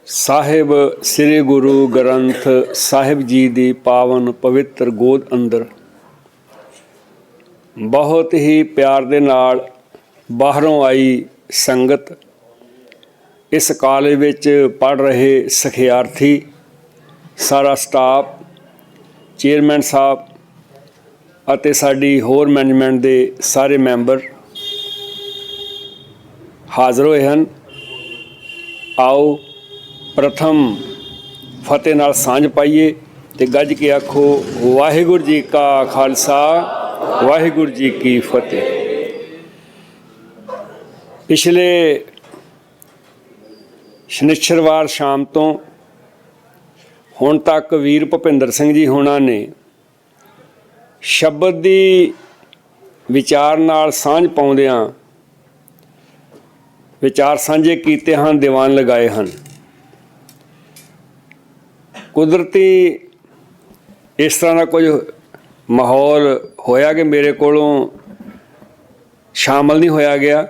ਸਾਹਿਬ ਸ੍ਰੀ ਗੁਰੂ ਗ੍ਰੰਥ ਸਾਹਿਬ ਜੀ ਦੀ ਪਾਵਨ ਪਵਿੱਤਰ ਗੋਦ ਅੰਦਰ ਬਹੁਤ ਹੀ ਪਿਆਰ ਦੇ ਨਾਲ ਬਾਹਰੋਂ ਆਈ ਸੰਗਤ, ਇਸ ਕਾਲਜ ਵਿੱਚ ਪੜ੍ਹ ਰਹੇ ਸਿਖਿਆਰਥੀ, ਸਾਰਾ ਸਟਾਫ, ਚੇਅਰਮੈਨ ਸਾਹਿਬ ਅਤੇ ਸਾਡੀ ਹੋਰ ਮੈਨੇਜਮੈਂਟ ਦੇ ਸਾਰੇ ਮੈਂਬਰ ਹਾਜ਼ਰ ਹੋਏ ਹਨ। ਆਓ प्रथम फतेह नाल सांझ पाइए ते गज के आखो वाहिगुरू जी का खालसा वाहिगुरू जी की फतेह। पिछले शनिचरवार शाम तो हुण तक वीर भुपिंदर सिंह जी होना ने शब्द दी विचार नाल सांझ पाउंदियां विचार सांझे कीते हैं, दीवान लगाए हैं। कुदरती इस तरह का कुछ माहौल होया कि मेरे कोलों शामिल नहीं होया गया।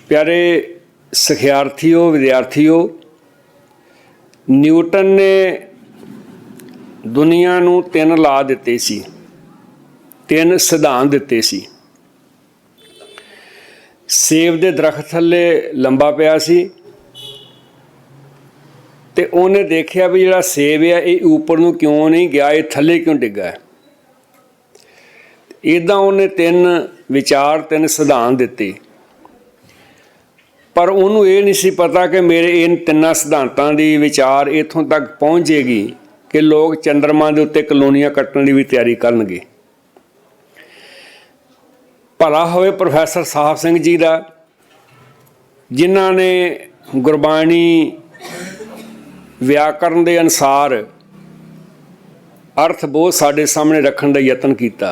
प्यारे सिखियार्थियों, विद्यार्थियों, न्यूटन ने दुनिया नूं तीन ला दिते सी, तीन सिद्धांत दिते सी। सेब दे दरख्त थल्ले लंबा पिया सी ते उन्हें देखिया भी जिहड़ा सेब है ये ऊपर नूं क्यों नहीं गया, ये थल्ले क्यों डिग्गा है। इदां उन्हें तीन विचार, तीन सिद्धांत दिते, पर उन्होंने ये नहीं सी पता कि मेरे इन तिन्नां सिद्धांतां दी विचार इत्थों तक पहुँचेगी कि लोग चंद्रमा के उत्ते कलोनियां कट्टण दी भी तैयारी करनगे। भला होवे प्रोफैसर साहब सिंह जी का, जिन्हां ने गुरबाणी व्याकरण के अनुसार अर्थ बोध साढ़े सामने रखने का यतन किया।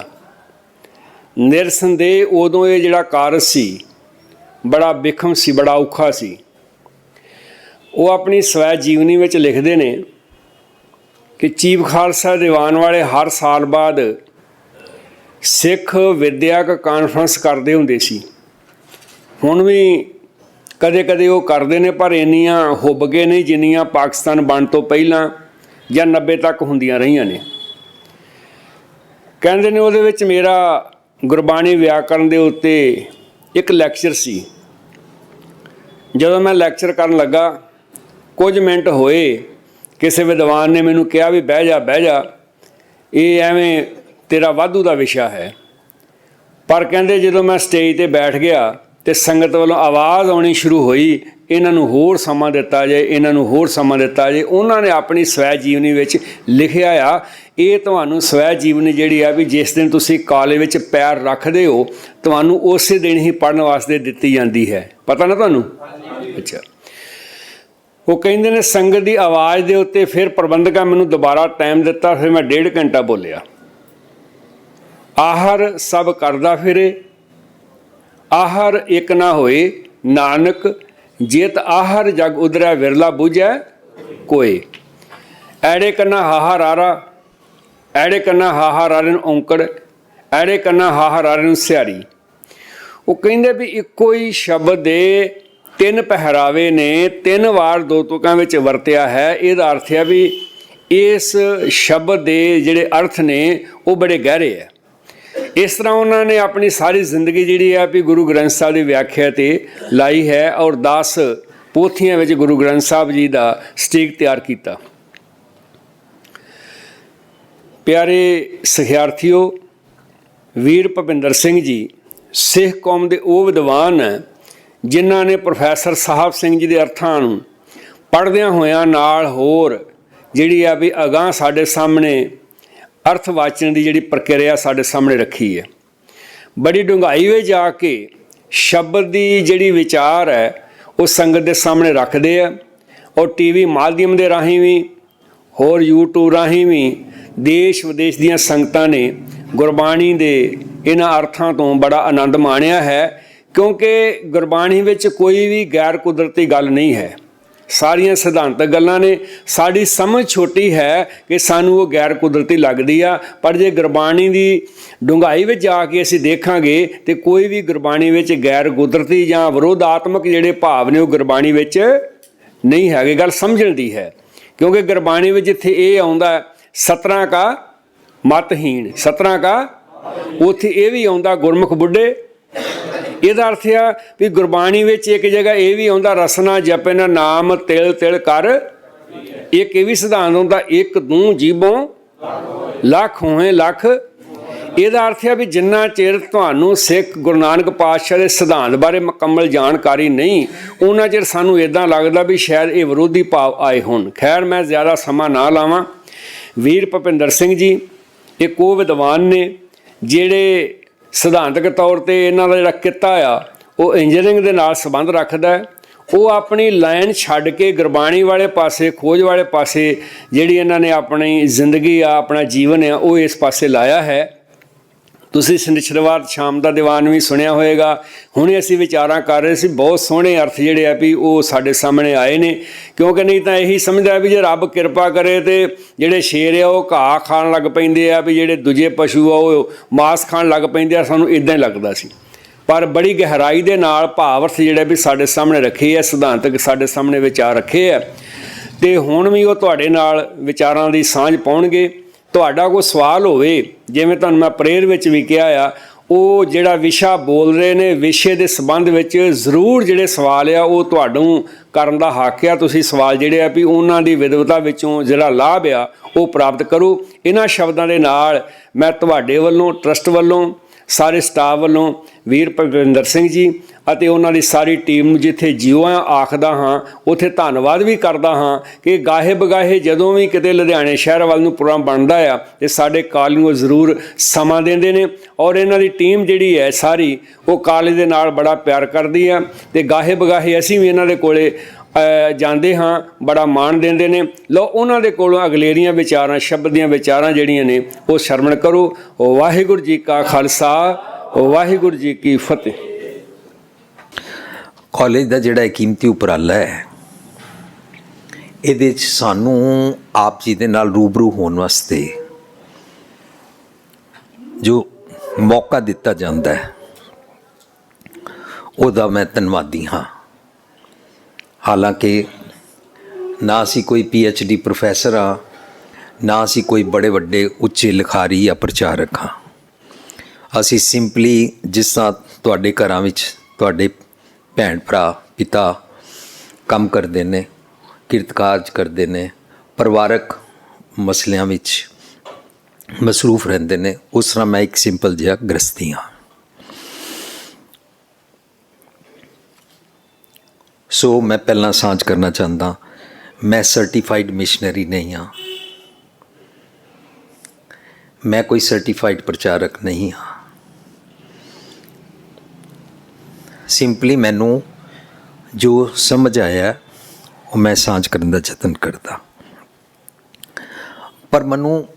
निरसंदेह उदों ये जिहड़ा कारज सी बड़ा बिखम सी, बड़ा औखा सी। वो अपनी स्वै जीवनी में लिखते हैं कि चीफ खालसा दीवान वाले हर साल बाद सिख विद्याक कानफ्रेंस करते होंदे सी। हुण भी कदे कदे वो करते हैं, पर इन्नियां हुब्बगे नहीं जिन्नियां पाकिस्तान बन तो पहलां या 90 तक हुंदियां रहियां ने। कहंदे ने उहदे विच मेरा गुरबाणी व्याकरण दे उत्ते एक लैक्चर सी। जदों मैं लैक्चर करन लगा, कुछ मिनट होए किसी विद्वान ने मैनूं कहा भी बह जा, ये एवें तेरा वाधू का विषय है। पर कहंदे जदों मैं स्टेज ते बैठ गया तो संगत वालों आवाज़ आनी शुरू हुई, इन्हों होर समा दिता जाए, इन्हों होर समा दिता जाए। उन्होंने अपनी स्वै जीवनी विच लिखिया आ, ये तुहानूं स्वै जीवनी जिहड़ी आ भी जिस दिन तुसीं कॉलेज विच पैर रखदे हो तुहानूं उसे दिन ही पढ़न वास्ते दित्ती जाती है। पता ना तुहानूं? अच्छा। वो कहिंदे ने संगत की आवाज़ के उत्ते फिर प्रबंधकां मैनूं दोबारा टाइम दिता, फिर मैं 1.5 घंटा बोलिया। आहर सब करदा फिरे, आहर एक ना होए, नानक जेत आहर जग उधरा विरला बुझै कोई। ऐड़े कन्ना हाहा रारा, ऐड़े कन्ना हाहा रारे नूं औंकड़, ऐड़े कन्ना हाहा रारे नूं सियारी। वो कहिंदे भी इक्को ही शब्द दे तीन पहरावे ने तीन वार दो तुकां विच वरतिया है। इहदा अर्थ है भी इस शब्द दे जिहड़े अर्थ ने वो बड़े गहरे है। इस तरह उन्होंने अपनी सारी जिंदगी जी है भी गुरु ग्रंथ साहब की व्याख्या ते लाई है और 10 पोथियां विच गुरु ग्रंथ साहब जी का स्टीक तैयार किया। प्यारे सिखियार्थियों, वीर भुपिंदर सिंह जी सिख कौम के वो विद्वान जिन्हों ने प्रोफैसर साहब सिंह जी के अर्थां नूं पढ़दियां होयां नाल होर जिहड़ी आ भी अगांह साडे सामने अर्थ वाचन की जिहड़ी प्रक्रिया साडे सामने रखी है। बड़ी डूंघाई में जाके शब्द की जिहड़ी विचार है वो संगत के सामने रखते हैं और टीवी माध्यम के राही भी होर यूट्यूब राही भी देश विदेश दीयां संगतां ने गुरबाणी के इन्हां अर्थां तो बड़ा आनंद माणिया है, क्योंकि गुरबाणी विच कोई भी गैर कुदरती गल नहीं है। ਸਾਰੀਆਂ ਸਿਧਾਂਤਕ ਗੱਲਾਂ ਨੇ। ਸਾਡੀ ਸਮਝ ਛੋਟੀ ਹੈ ਕਿ ਸਾਨੂੰ ਉਹ ਗੈਰ ਕੁਦਰਤੀ ਲੱਗਦੀ ਆ, ਪਰ ਜੇ ਗੁਰਬਾਣੀ ਦੀ ਡੂੰਘਾਈ ਵਿੱਚ ਜਾ ਕੇ ਅਸੀਂ ਦੇਖਾਂਗੇ ਤੇ ਕੋਈ ਵੀ ਗੁਰਬਾਣੀ ਵਿੱਚ ਗੈਰ ਕੁਦਰਤੀ ਜਾਂ ਵਿਰੋਧਾਤਮਕ ਜਿਹੜੇ ਭਾਵ ਨੇ ਉਹ ਗੁਰਬਾਣੀ ਵਿੱਚ ਨਹੀਂ ਹੈਗੇ। ਗੱਲ ਸਮਝਣ ਦੀ ਹੈ, ਕਿਉਂਕਿ ਗੁਰਬਾਣੀ ਵਿੱਚ ਜਿੱਥੇ ਇਹ ਆਉਂਦਾ ਸਤਰਾਂ ਕਾ ਮਤਹੀਣ, ਸਤਰਾਂ ਕਾ, ਉੱਥੇ ਇਹ ਵੀ ਆਉਂਦਾ ਗੁਰਮੁਖ ਬੁੱਢੇ। ਇਹਦਾ ਅਰਥ ਆ ਵੀ ਗੁਰਬਾਣੀ ਵਿੱਚ ਇੱਕ ਜਗ੍ਹਾ ਇਹ ਵੀ ਆਉਂਦਾ ਰਸਨਾ ਜਪੇ ਨਾ ਨਾਮ ਤਿਲ ਤਿਲ ਕਰ। ਇੱਕ ਇਹ ਵੀ ਸਿਧਾਂਤ ਹੁੰਦਾ ਇੱਕ ਦੂੰ ਜੀਬੋਂ ਲੱਖ ਹੋਏ ਲੱਖ। ਇਹਦਾ ਅਰਥ ਆ ਵੀ ਜਿੰਨਾ ਚਿਰ ਤੁਹਾਨੂੰ ਸਿੱਖ ਗੁਰੂ ਨਾਨਕ ਪਾਤਸ਼ਾਹ ਦੇ ਸਿਧਾਂਤ ਬਾਰੇ ਮੁਕੰਮਲ ਜਾਣਕਾਰੀ ਨਹੀਂ, ਉਹਨਾਂ ਚਿਰ ਸਾਨੂੰ ਇੱਦਾਂ ਲੱਗਦਾ ਵੀ ਸ਼ਾਇਦ ਇਹ ਵਿਰੋਧੀ ਭਾਵ ਆਏ ਹੋਣ। ਖੈਰ, ਮੈਂ ਜ਼ਿਆਦਾ ਸਮਾਂ ਨਾ ਲਾਵਾਂ। ਵੀਰ ਭੁਪਿੰਦਰ ਸਿੰਘ ਜੀ ਇੱਕ ਉਹ ਵਿਦਵਾਨ ਨੇ ਜਿਹੜੇ ਸਿਧਾਂਤਕ ਤੌਰ 'ਤੇ ਇਹਨਾਂ ਦਾ ਜਿਹੜਾ ਕਿੱਤਾ ਆ ਉਹ ਇੰਜੀਨੀਅਰਿੰਗ ਦੇ ਨਾਲ ਸੰਬੰਧ ਰੱਖਦਾ। ਉਹ ਆਪਣੀ ਲਾਈਨ ਛੱਡ ਕੇ ਗੁਰਬਾਣੀ ਵਾਲੇ ਪਾਸੇ, ਖੋਜ ਵਾਲੇ ਪਾਸੇ ਜਿਹੜੀ ਇਹਨਾਂ ਨੇ ਆਪਣੀ ਜ਼ਿੰਦਗੀ ਆ, ਆਪਣਾ ਜੀਵਨ ਆ, ਉਹ ਇਸ ਪਾਸੇ ਲਾਇਆ ਹੈ। ਤੁਸੀਂ ਸ਼ਨੀਚਰਵਾਰ ਸ਼ਾਮ ਦਾ ਦੀਵਾਨ ਵੀ ਸੁਣਿਆ ਹੋਏਗਾ। ਹੁਣੇ ਅਸੀਂ ਵਿਚਾਰਾਂ ਕਰ ਰਹੇ ਸੀ, ਬਹੁਤ ਸੋਹਣੇ ਅਰਥ ਜਿਹੜੇ ਆ ਵੀ ਉਹ ਸਾਡੇ ਸਾਹਮਣੇ ਆਏ ਨੇ। ਕਿਉਂਕਿ ਨਹੀਂ ਤਾਂ ਇਹੀ ਸਮਝਦਾ ਵੀ ਜੇ ਰੱਬ ਕਿਰਪਾ ਕਰੇ ਤੇ ਜਿਹੜੇ ਸ਼ੇਰ ਆ ਉਹ ਘਾਹ ਖਾਣ ਲੱਗ ਪੈਂਦੇ ਆ, ਵੀ ਜਿਹੜੇ ਦੂਜੇ ਪਸ਼ੂ ਆ ਉਹ ਮਾਸ ਖਾਣ ਲੱਗ ਪੈਂਦੇ ਆ। ਸਾਨੂੰ ਇੱਦਾਂ ਹੀ ਲੱਗਦਾ ਸੀ, ਪਰ ਬੜੀ ਗਹਿਰਾਈ ਦੇ ਨਾਲ ਭਾਵ ਅਰਥ ਜਿਹੜੇ ਵੀ ਸਾਡੇ ਸਾਹਮਣੇ ਰੱਖੇ ਆ, ਸਿਧਾਂਤਕ ਸਾਡੇ ਸਾਹਮਣੇ ਵਿਚਾਰ ਰੱਖੇ ਆ, ਤੇ ਹੁਣ ਵੀ ਉਹ ਤੁਹਾਡੇ ਨਾਲ ਵਿਚਾਰਾਂ ਦੀ ਸਾਂਝ ਪਾਉਣਗੇ। ਤੁਹਾਡਾ ਕੋਈ ਸਵਾਲ ਹੋਵੇ, ਜਿਵੇਂ ਤੁਹਾਨੂੰ ਮੈਂ ਪ੍ਰੇਅਰ ਵਿੱਚ ਵੀ ਕਿਹਾ ਆ, ਉਹ ਜਿਹੜਾ ਵਿਸ਼ਾ ਬੋਲ ਰਹੇ ਨੇ ਵਿਸ਼ੇ ਦੇ ਸੰਬੰਧ ਵਿੱਚ ਜ਼ਰੂਰ ਜਿਹੜੇ ਸਵਾਲ ਆ ਉਹ ਤੁਹਾਨੂੰ ਕਰਨ ਦਾ ਹੱਕ ਆ। ਤੁਸੀਂ ਸਵਾਲ ਜਿਹੜੇ ਆ ਵੀ ਉਹਨਾਂ ਦੀ ਵਿਦਵਤਾ ਵਿੱਚੋਂ ਜਿਹੜਾ ਲਾਭ ਆ ਉਹ ਪ੍ਰਾਪਤ ਕਰੋ। ਇਹਨਾਂ ਸ਼ਬਦਾਂ ਦੇ ਨਾਲ ਮੈਂ ਤੁਹਾਡੇ ਵੱਲੋਂ, ਟਰਸਟ ਵੱਲੋਂ, ਸਾਰੇ ਸਟਾਫ ਵੱਲੋਂ ਵੀਰ ਭੁਪਿੰਦਰ ਸਿੰਘ ਜੀ ਅਤੇ ਉਹਨਾਂ ਦੀ ਸਾਰੀ ਟੀਮ ਨੂੰ ਜਿੱਥੇ ਜਿਉਂ ਆਖਦਾ ਹਾਂ, ਉੱਥੇ ਧੰਨਵਾਦ ਵੀ ਕਰਦਾ ਹਾਂ ਕਿ ਗਾਹੇ ਬਗਾਹੇ ਜਦੋਂ ਵੀ ਕਿਤੇ ਲੁਧਿਆਣੇ ਸ਼ਹਿਰ ਵੱਲ ਨੂੰ ਪ੍ਰੋਗਰਾਮ ਬਣਦਾ ਆ ਤੇ ਸਾਡੇ ਕਾਲਜ ਨੂੰ ਜ਼ਰੂਰ ਸਮਾਂ ਦਿੰਦੇ ਨੇ। ਔਰ ਇਹਨਾਂ ਦੀ ਟੀਮ ਜਿਹੜੀ ਹੈ ਸਾਰੀ ਉਹ ਕਾਲਜ ਦੇ ਨਾਲ ਬੜਾ ਪਿਆਰ ਕਰਦੀ ਆ, ਤੇ ਗਾਹੇ ਬਗਾਹੇ ਅਸੀਂ ਵੀ ਇਹਨਾਂ ਦੇ ਕੋਲੇ ਜਾਂਦੇ ਹਾਂ, ਬੜਾ ਮਾਣ ਦਿੰਦੇ ਨੇ। ਲਓ ਉਹਨਾਂ ਦੇ ਕੋਲੋਂ ਅਗਲੇਰੀਆਂ ਵਿਚਾਰਾਂ, ਸ਼ਬਦ ਦੀਆਂ ਵਿਚਾਰਾਂ ਜਿਹੜੀਆਂ ਨੇ ਉਹ ਸ਼ਰਵਣ ਕਰੋ। ਵਾਹਿਗੁਰੂ ਜੀ ਕਾ ਖਾਲਸਾ, ਵਾਹਿਗੁਰੂ ਜੀ ਕੀ ਫਤਿਹ। ਕਾਲਜ ਦਾ ਜਿਹੜਾ ਕੀਮਤੀ ਉਪਰਾਲਾ ਹੈ, ਇਹਦੇ 'ਚ ਸਾਨੂੰ ਆਪ ਜੀ ਦੇ ਨਾਲ ਰੂਬਰੂ ਹੋਣ ਵਾਸਤੇ ਜੋ ਮੌਕਾ ਦਿੱਤਾ ਜਾਂਦਾ ਹੈ, ਉਹਦਾ ਮੈਂ ਧੰਨਵਾਦੀ ਹਾਂ। ਹਾਲਾਂਕਿ ਨਾ ਅਸੀਂ ਕੋਈ PhD ਪ੍ਰੋਫੈਸਰ ਹਾਂ, ਨਾ ਅਸੀਂ ਕੋਈ ਬੜੇ ਵੱਡੇ ਉੱਚੇ ਲਿਖਾਰੀ ਜਾਂ ਪ੍ਰਚਾਰਕ ਹਾਂ। ਅਸੀਂ ਸਿੰਪਲੀ ਜਿਸ ਤਰ੍ਹਾਂ ਤੁਹਾਡੇ ਘਰਾਂ ਵਿੱਚ ਤੁਹਾਡੇ ਭੈਣ ਭਰਾ ਪਿਤਾ ਕੰਮ ਕਰਦੇ ਨੇ, ਕਿਰਤ ਕਾਰਜ ਕਰਦੇ ਨੇ, ਪਰਿਵਾਰਕ ਮਸਲਿਆਂ ਵਿੱਚ ਮਸਰੂਫ ਰਹਿੰਦੇ ਨੇ, ਉਸ ਤਰ੍ਹਾਂ ਮੈਂ ਇੱਕ ਸਿੰਪਲ ਜਿਹਾ ਗ੍ਰਸਤੀ ਹਾਂ। ਸੋ ਮੈਂ ਪਹਿਲਾਂ ਸਾਂਝ ਕਰਨਾ ਚਾਹੁੰਦਾ, ਮੈਂ ਸਰਟੀਫਾਈਡ ਮਿਸ਼ਨਰੀ ਨਹੀਂ ਹਾਂ, ਮੈਂ ਕੋਈ ਸਰਟੀਫਾਈਡ ਪ੍ਰਚਾਰਕ ਨਹੀਂ ਹਾਂ। ਸਿੰਪਲੀ ਮੈਨੂੰ ਜੋ ਸਮਝ ਆਇਆ ਉਹ ਮੈਂ ਸਾਂਝ ਕਰਨ ਦਾ ਯਤਨ ਕਰਦਾ। ਪਰ ਮੈਨੂੰ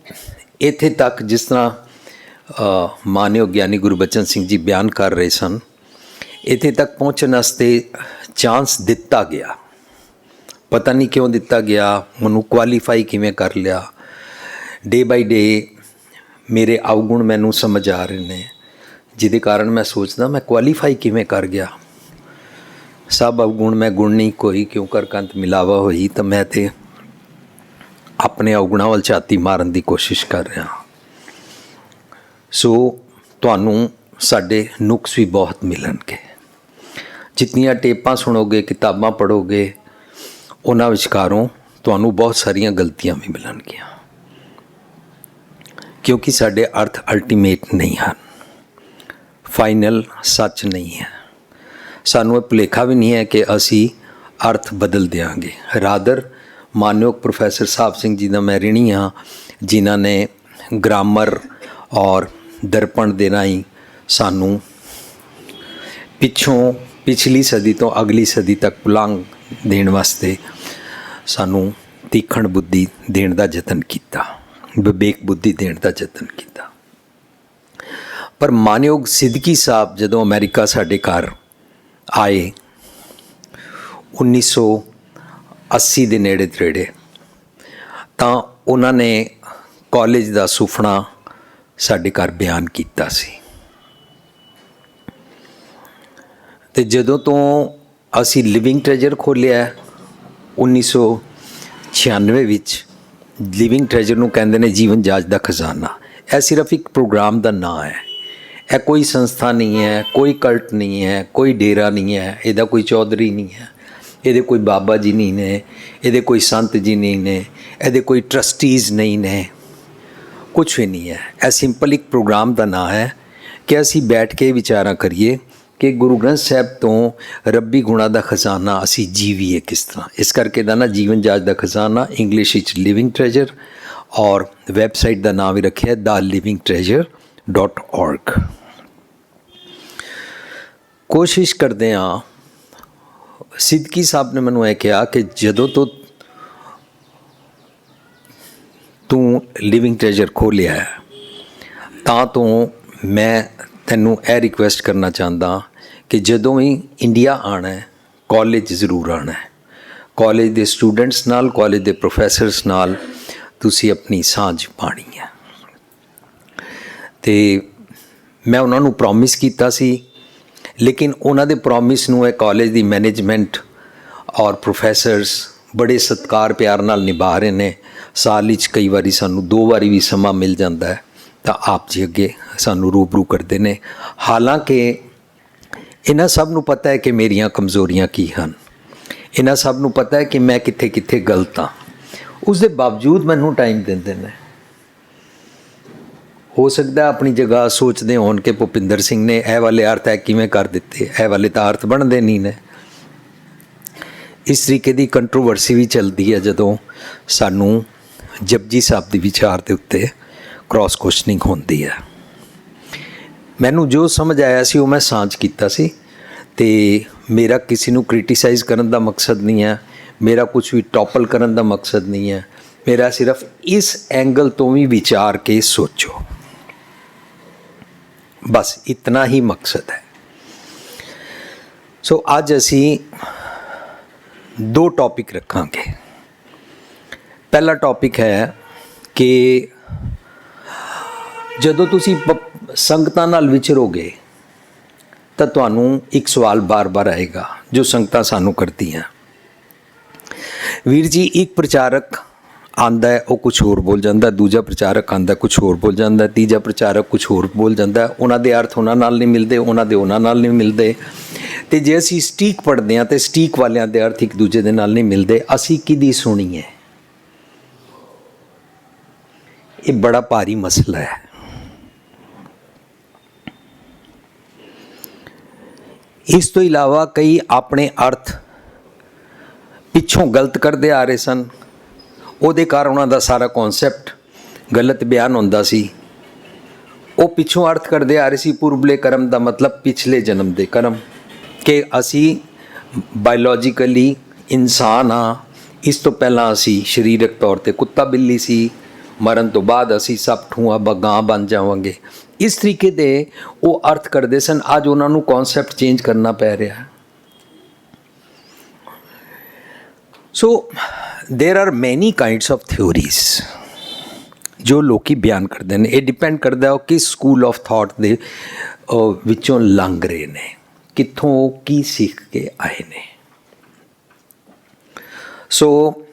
ਇੱਥੇ ਤੱਕ ਜਿਸ ਤਰ੍ਹਾਂ ਮਾਨਯੋਗ ਗਿਆਨੀ ਗੁਰਬਚਨ ਸਿੰਘ ਜੀ ਬਿਆਨ ਕਰ ਰਹੇ ਸਨ, ਇੱਥੇ ਤੱਕ ਪਹੁੰਚਣ ਵਾਸਤੇ ਚਾਂਸ ਦਿੱਤਾ ਗਿਆ। ਪਤਾ ਨਹੀਂ ਕਿਉਂ ਦਿੱਤਾ ਗਿਆ, ਮੈਨੂੰ ਕੁਆਲੀਫਾਈ ਕਿਵੇਂ ਕਰ ਲਿਆ। ਡੇ ਬਾਈ ਡੇ ਮੇਰੇ ਅਵਗੁਣ ਮੈਨੂੰ ਸਮਝ ਆ ਰਹੇ ਨੇ, ਜਿਹਦੇ ਕਾਰਨ ਮੈਂ ਸੋਚਦਾ ਮੈਂ ਕੁਆਲੀਫਾਈ ਕਿਵੇਂ ਕਰ ਗਿਆ। ਸਭ ਅਵਗੁਣ ਮੈਂ ਗੁਣ ਨਹੀਂ ਕੋਈ, ਕਿਉਂ ਕਰ ਕੰਤ ਮਿਲਾਵਾ ਹੋਈ। ਤਾਂ ਮੈਂ ਤੇ ਆਪਣੇ ਅਵਗੁਣਾਂ ਵੱਲ ਝਾਤੀ ਮਾਰਨ ਦੀ ਕੋਸ਼ਿਸ਼ ਕਰ ਰਿਹਾ। ਸੋ ਤੁਹਾਨੂੰ ਸਾਡੇ ਨੁਕਸ ਵੀ ਬਹੁਤ ਮਿਲਣਗੇ। ਜਿਤਨੀਆਂ ਟੇਪਾਂ ਸੁਣੋਗੇ, ਕਿਤਾਬਾਂ ਪੜ੍ਹੋਗੇ, ਉਹਨਾਂ ਵਿਚਕਾਰੋਂ ਤੁਹਾਨੂੰ ਬਹੁਤ ਸਾਰੀਆਂ ਗਲਤੀਆਂ ਵੀ ਮਿਲਣਗੀਆਂ, ਕਿਉਂਕਿ ਸਾਡੇ ਅਰਥ ਅਲਟੀਮੇਟ ਨਹੀਂ ਹਨ, ਫਾਈਨਲ ਸੱਚ ਨਹੀਂ ਹੈ। ਸਾਨੂੰ ਇਹ ਭੁਲੇਖਾ ਵੀ ਨਹੀਂ ਹੈ ਕਿ ਅਸੀਂ ਅਰਥ ਬਦਲ ਦਿਆਂਗੇ। ਰਾਦਰ ਮਾਨਯੋਗ ਪ੍ਰੋਫੈਸਰ ਸਾਹਿਬ ਸਿੰਘ ਜੀ ਦਾ ਮੈਂ ਰਿਣੀ ਹਾਂ, ਜਿਨ੍ਹਾਂ ਨੇ ਗ੍ਰਾਮਰ ਔਰ ਦਰਪਣ ਦੇ ਰਾਹੀਂ ਸਾਨੂੰ ਪਿਛਲੀ ਸਦੀ ਤੋਂ ਅਗਲੀ ਸਦੀ ਤੱਕ ਪੁਲਾਂਘ ਦੇਣ ਵਾਸਤੇ ਸਾਨੂੰ ਤੀਖਣ ਬੁੱਧੀ ਦੇਣ ਦਾ ਯਤਨ ਕੀਤਾ, ਵਿਵੇਕ ਬੁੱਧੀ ਦੇਣ ਦਾ ਯਤਨ ਕੀਤਾ। ਪਰ ਮਾਨਯੋਗ ਸਿੱਦਕੀ ਸਾਹਿਬ ਜਦੋਂ ਅਮਰੀਕਾ ਸਾਡੇ ਘਰ ਆਏ 1900 80 ਦੇ ਨੇੜੇ ਤੇੜੇ, ਤਾਂ ਉਹਨਾਂ ਨੇ ਕਾਲਜ ਦਾ ਸੁਪਨਾ ਸਾਡੇ ਘਰ ਬਿਆਨ ਕੀਤਾ ਸੀ। ਤੇ ਜਦੋਂ ਤੋਂ ਅਸੀਂ ਲਿਵਿੰਗ ਟ੍ਰੈਜਰ ਖੋਲ੍ਹਿਆ 1996 ਵਿੱਚ, ਲਿਵਿੰਗ ਟ੍ਰੈਜਰ ਨੂੰ ਕਹਿੰਦੇ ਨੇ ਜੀਵਨ ਜਾਚ ਦਾ ਖਜ਼ਾਨਾ। ਇਹ ਸਿਰਫ ਇੱਕ ਪ੍ਰੋਗਰਾਮ ਦਾ ਨਾਂ ਹੈ, ਇਹ ਕੋਈ ਸੰਸਥਾ ਨਹੀਂ ਹੈ, ਕੋਈ ਕਲਟ ਨਹੀਂ ਹੈ, ਕੋਈ ਡੇਰਾ ਨਹੀਂ ਹੈ, ਇਹਦਾ ਕੋਈ ਚੌਧਰੀ ਨਹੀਂ ਹੈ, ਇਹਦੇ ਕੋਈ ਬਾਬਾ ਜੀ ਨਹੀਂ ਨੇ, ਇਹਦੇ ਕੋਈ ਸੰਤ ਜੀ ਨਹੀਂ ਨੇ, ਇਹਦੇ ਕੋਈ ਟਰਸਟੀਜ਼ ਨਹੀਂ ਨੇ, ਕੁਛ ਵੀ ਨਹੀਂ ਹੈ। ਇਹ ਸਿੰਪਲ ਇੱਕ ਪ੍ਰੋਗਰਾਮ ਦਾ ਨਾਂ ਹੈ ਕਿ ਅਸੀਂ ਬੈਠ ਕੇ ਵਿਚਾਰਾਂ ਕਰੀਏ ਕਿ ਗੁਰੂ ਗ੍ਰੰਥ ਸਾਹਿਬ ਤੋਂ ਰੱਬੀ ਗੁਣਾਂ ਦਾ ਖਜ਼ਾਨਾ ਅਸੀਂ ਜੀਵੀਏ ਕਿਸ ਤਰ੍ਹਾਂ। ਇਸ ਕਰਕੇ ਦਾ ਨਾ ਜੀਵਨ ਜਾਚ ਦਾ ਖਜ਼ਾਨਾ, ਇੰਗਲਿਸ਼ ਵਿੱਚ ਲਿਵਿੰਗ ਟ੍ਰੈਜਰ, ਔਰ ਵੈਬਸਾਈਟ ਦਾ ਨਾਮ ਵੀ ਰੱਖਿਆ thelivingtreasure.org। ਕੋਸ਼ਿਸ਼ ਕਰਦੇ ਹਾਂ, ਸਿੱਦਕੀ ਸਾਹਿਬ ਨੇ ਮੈਨੂੰ ਇਹ ਕਿਹਾ ਕਿ ਜਦੋਂ ਤੋਂ ਤੂੰ ਲਿਵਿੰਗ ਟ੍ਰੈਜਰ ਖੋਲ੍ਹਿਆ ਹੈ ਤਾਂ ਤੋਂ ਮੈਂ ਤੈਨੂੰ ਇਹ ਰਿਕੁਐਸਟ ਕਰਨਾ ਚਾਹੁੰਦਾ ਕਿ ਜਦੋਂ ਵੀ ਇੰਡੀਆ ਆਉਣਾ ਹੈ, ਕਾਲਜ ਜ਼ਰੂਰ ਆਉਣਾ ਹੈ। ਕਾਲਜ ਦੇ ਸਟੂਡੈਂਟਸ ਨਾਲ, ਕਾਲਜ ਦੇ ਪ੍ਰੋਫੈਸਰਸ ਨਾਲ ਤੁਸੀਂ ਆਪਣੀ ਸਾਂਝ ਪਾਣੀ ਹੈ। ਤੇ ਮੈਂ ਉਹਨਾਂ ਨੂੰ ਪ੍ਰੋਮਿਸ ਕੀਤਾ ਸੀ, ਲੇਕਿਨ ਉਹਨਾਂ ਦੇ ਪ੍ਰੋਮਿਸ ਨੂੰ ਇਹ ਕਾਲਜ ਦੀ ਮੈਨੇਜਮੈਂਟ ਔਰ ਪ੍ਰੋਫੈਸਰਸ ਬੜੇ ਸਤਿਕਾਰ ਪਿਆਰ ਨਾਲ ਨਿਭਾ ਰਹੇ ਨੇ। ਸਾਲ ਵਿੱਚ ਕਈ ਵਾਰੀ ਸਾਨੂੰ 2 ਵਾਰੀ ਵੀ ਸਮਾਂ ਮਿਲ ਜਾਂਦਾ ਹੈ ਤਾਂ ਆਪ ਜੀ ਅੱਗੇ ਸਾਨੂੰ ਰੂਬਰੂ ਕਰਦੇ ਨੇ। ਹਾਲਾਂਕਿ ਇਹਨਾਂ ਸਭ ਨੂੰ ਪਤਾ ਹੈ ਕਿ ਮੇਰੀਆਂ ਕਮਜ਼ੋਰੀਆਂ ਕੀ ਹਨ, ਇਹਨਾਂ ਸਭ ਨੂੰ ਪਤਾ ਹੈ ਕਿ ਮੈਂ ਕਿੱਥੇ ਕਿੱਥੇ ਗਲਤ ਹਾਂ, ਉਸ ਦੇ ਬਾਵਜੂਦ ਮੈਨੂੰ ਟਾਈਮ ਦਿੰਦੇ ਨੇ। ਹੋ ਸਕਦਾ ਆਪਣੀ ਜਗ੍ਹਾ ਸੋਚਦੇ ਹੋਣ ਕਿ ਭੁਪਿੰਦਰ ਸਿੰਘ ਨੇ ਇਹ ਵਾਲੇ ਅਰਥ ਹੈ ਕਿਵੇਂ ਕਰ ਦਿੱਤੇ, ਇਹ ਵਾਲੇ ਤਾਂ ਅਰਥ ਬਣਦੇ ਨਹੀਂ ਨੇ। ਇਸ ਤਰੀਕੇ ਦੀ ਕੰਟਰੋਵਰਸੀ ਵੀ ਚੱਲਦੀ ਹੈ ਜਦੋਂ ਸਾਨੂੰ ਜਪਜੀ ਸਾਹਿਬ ਦੇ ਵਿਚਾਰ ਦੇ ਉੱਤੇ ਕ੍ਰਾਸ ਕੁਐਸਚਨਿੰਗ ਹੁੰਦੀ ਹੈ। ਮੈਨੂੰ ਜੋ ਸਮਝ ਆਇਆ ਸੀ ਉਹ ਮੈਂ ਸਾਂਝ ਕੀਤਾ ਸੀ, ਤੇ ਮੇਰਾ ਕਿਸੇ ਨੂੰ ਕ੍ਰਿਟੀਸਾਈਜ਼ ਕਰਨ ਦਾ ਮਕਸਦ ਨਹੀਂ ਹੈ, ਮੇਰਾ ਕੁਝ ਵੀ ਟੋਪਲ ਕਰਨ ਦਾ ਮਕਸਦ ਨਹੀਂ ਹੈ। ਮੇਰਾ ਸਿਰਫ ਇਸ ਐਂਗਲ ਤੋਂ ਵੀ ਵਿਚਾਰ ਕੇ ਸੋਚੋ, ਬਸ ਇਤਨਾ ਹੀ ਮਕਸਦ ਹੈ। ਸੋ ਅੱਜ ਅਸੀਂ 2 ਟੌਪਿਕ ਰੱਖਾਂਗੇ। ਪਹਿਲਾ ਟੌਪਿਕ ਹੈ ਕਿ ਜਦੋਂ ਤੁਸੀਂ ਸੰਗਤਾਂ ਨਾਲ ਵਿਚਰੋਗੇ ਤਾਂ ਤੁਹਾਨੂੰ ਇੱਕ ਸਵਾਲ ਬਾਰ-ਬਾਰ ਆਏਗਾ ਜੋ ਸੰਗਤਾਂ ਸਾਨੂੰ ਕਰਦੀਆਂ। ਵੀਰ ਜੀ, ਇੱਕ ਪ੍ਰਚਾਰਕ ਆਂਦਾ ਹੈ, ਉਹ ਕੁਝ ਹੋਰ ਬੋਲ ਜਾਂਦਾ, ਦੂਜਾ ਪ੍ਰਚਾਰਕ ਆਂਦਾ ਕੁਝ ਹੋਰ ਬੋਲ ਜਾਂਦਾ, ਤੀਜਾ ਪ੍ਰਚਾਰਕ ਕੁਝ ਹੋਰ ਬੋਲ ਜਾਂਦਾ। ਉਹਨਾਂ ਦੇ ਅਰਥ ਉਹਨਾਂ ਨਾਲ ਨਹੀਂ ਮਿਲਦੇ, ਉਹਨਾਂ ਦੇ ਉਹਨਾਂ ਨਾਲ ਨਹੀਂ ਮਿਲਦੇ। ਤੇ ਜੇ ਅਸੀਂ ਸਟੀਕ ਪੜ੍ਹਦੇ ਹਾਂ ਤੇ ਸਟੀਕ ਵਾਲਿਆਂ ਦੇ ਅਰਥ ਇੱਕ ਦੂਜੇ ਦੇ ਨਾਲ ਨਹੀਂ ਮਿਲਦੇ। ਅਸੀਂ ਕਿਹਦੀ ਸੁਣੀਏ? ਇਹ ਬੜਾ ਭਾਰੀ ਮਸਲਾ ਹੈ। ਇਸ ਤੋਂ ਇਲਾਵਾ ਕਈ ਆਪਣੇ ਅਰਥ ਪਿੱਛੋਂ ਗਲਤ ਕਰਦੇ ਆ ਰਹੇ ਸਨ, ਉਹਦੇ ਕਾਰਨ ਉਹਨਾਂ ਦਾ ਸਾਰਾ ਕਨਸੈਪਟ ਗਲਤ ਬਿਆਨ ਹੁੰਦਾ ਸੀ। ਉਹ ਪਿੱਛੋਂ ਅਰਥ ਕਰਦੇ ਆ ਰਹੇ ਸੀ ਪੂਰਬਲੇ ਕਰਮ ਦਾ ਮਤਲਬ ਪਿਛਲੇ ਜਨਮ ਦੇ ਕਰਮ, ਕਿ ਅਸੀਂ ਬਾਇਓਲੋਜੀਕਲੀ ਇਨਸਾਨ ਹਾਂ, ਇਸ ਤੋਂ ਪਹਿਲਾਂ ਅਸੀਂ ਸਰੀਰਕ ਤੌਰ 'ਤੇ ਕੁੱਤਾ ਬਿੱਲੀ ਸੀ, ਮਰਨ ਤੋਂ ਬਾਅਦ ਅਸੀਂ ਸਭ ਠੂੰਆਂ ਗਾਂ ਬਣ ਜਾਵਾਂਗੇ। ਇਸ ਤਰੀਕੇ ਦੇ ਉਹ ਅਰਥ ਕਰਦੇ ਸਨ। ਅੱਜ ਉਹਨਾਂ ਨੂੰ ਕਨਸੈਪਟ ਚੇਂਜ ਕਰਨਾ ਪੈ ਰਿਹਾ। So there are many kinds of theories जो लोग बयान करते हैं। ये डिपेंड करता है किस स्कूल ऑफ थॉट दे विचों लंघ रहे ने, कित्थों की सीख के आए ने। सो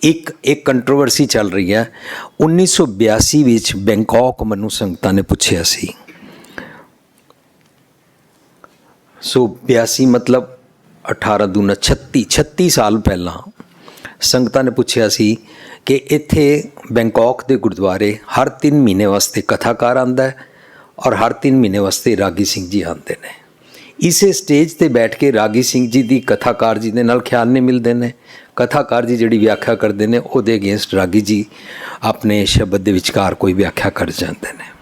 एक कंट्रोवर्सी चल रही है। 1982 विच बैंकॉक मनु संगतां ने पुछया सी। सो 82 मतलब 18 दूना 36 साल पहला संगतां ने पुछया सी कि इत्थे बैंकॉक दे गुरुद्वारे हर 3 महीने वास्ते कथाकार आंदा है और हर 3 महीने वास्ते रागी सिंह जी आते हैं। इसे स्टेज ते बैठ के रागी सिंह जी की कथाकार जी दे नाल ख्याल नहीं मिलते हैं। कथाकार जी जिहड़ी व्याख्या करते हैं उहदे अगेंस्ट रागी जी अपने शब्द दे विचकार कोई व्याख्या कर जाते हैं।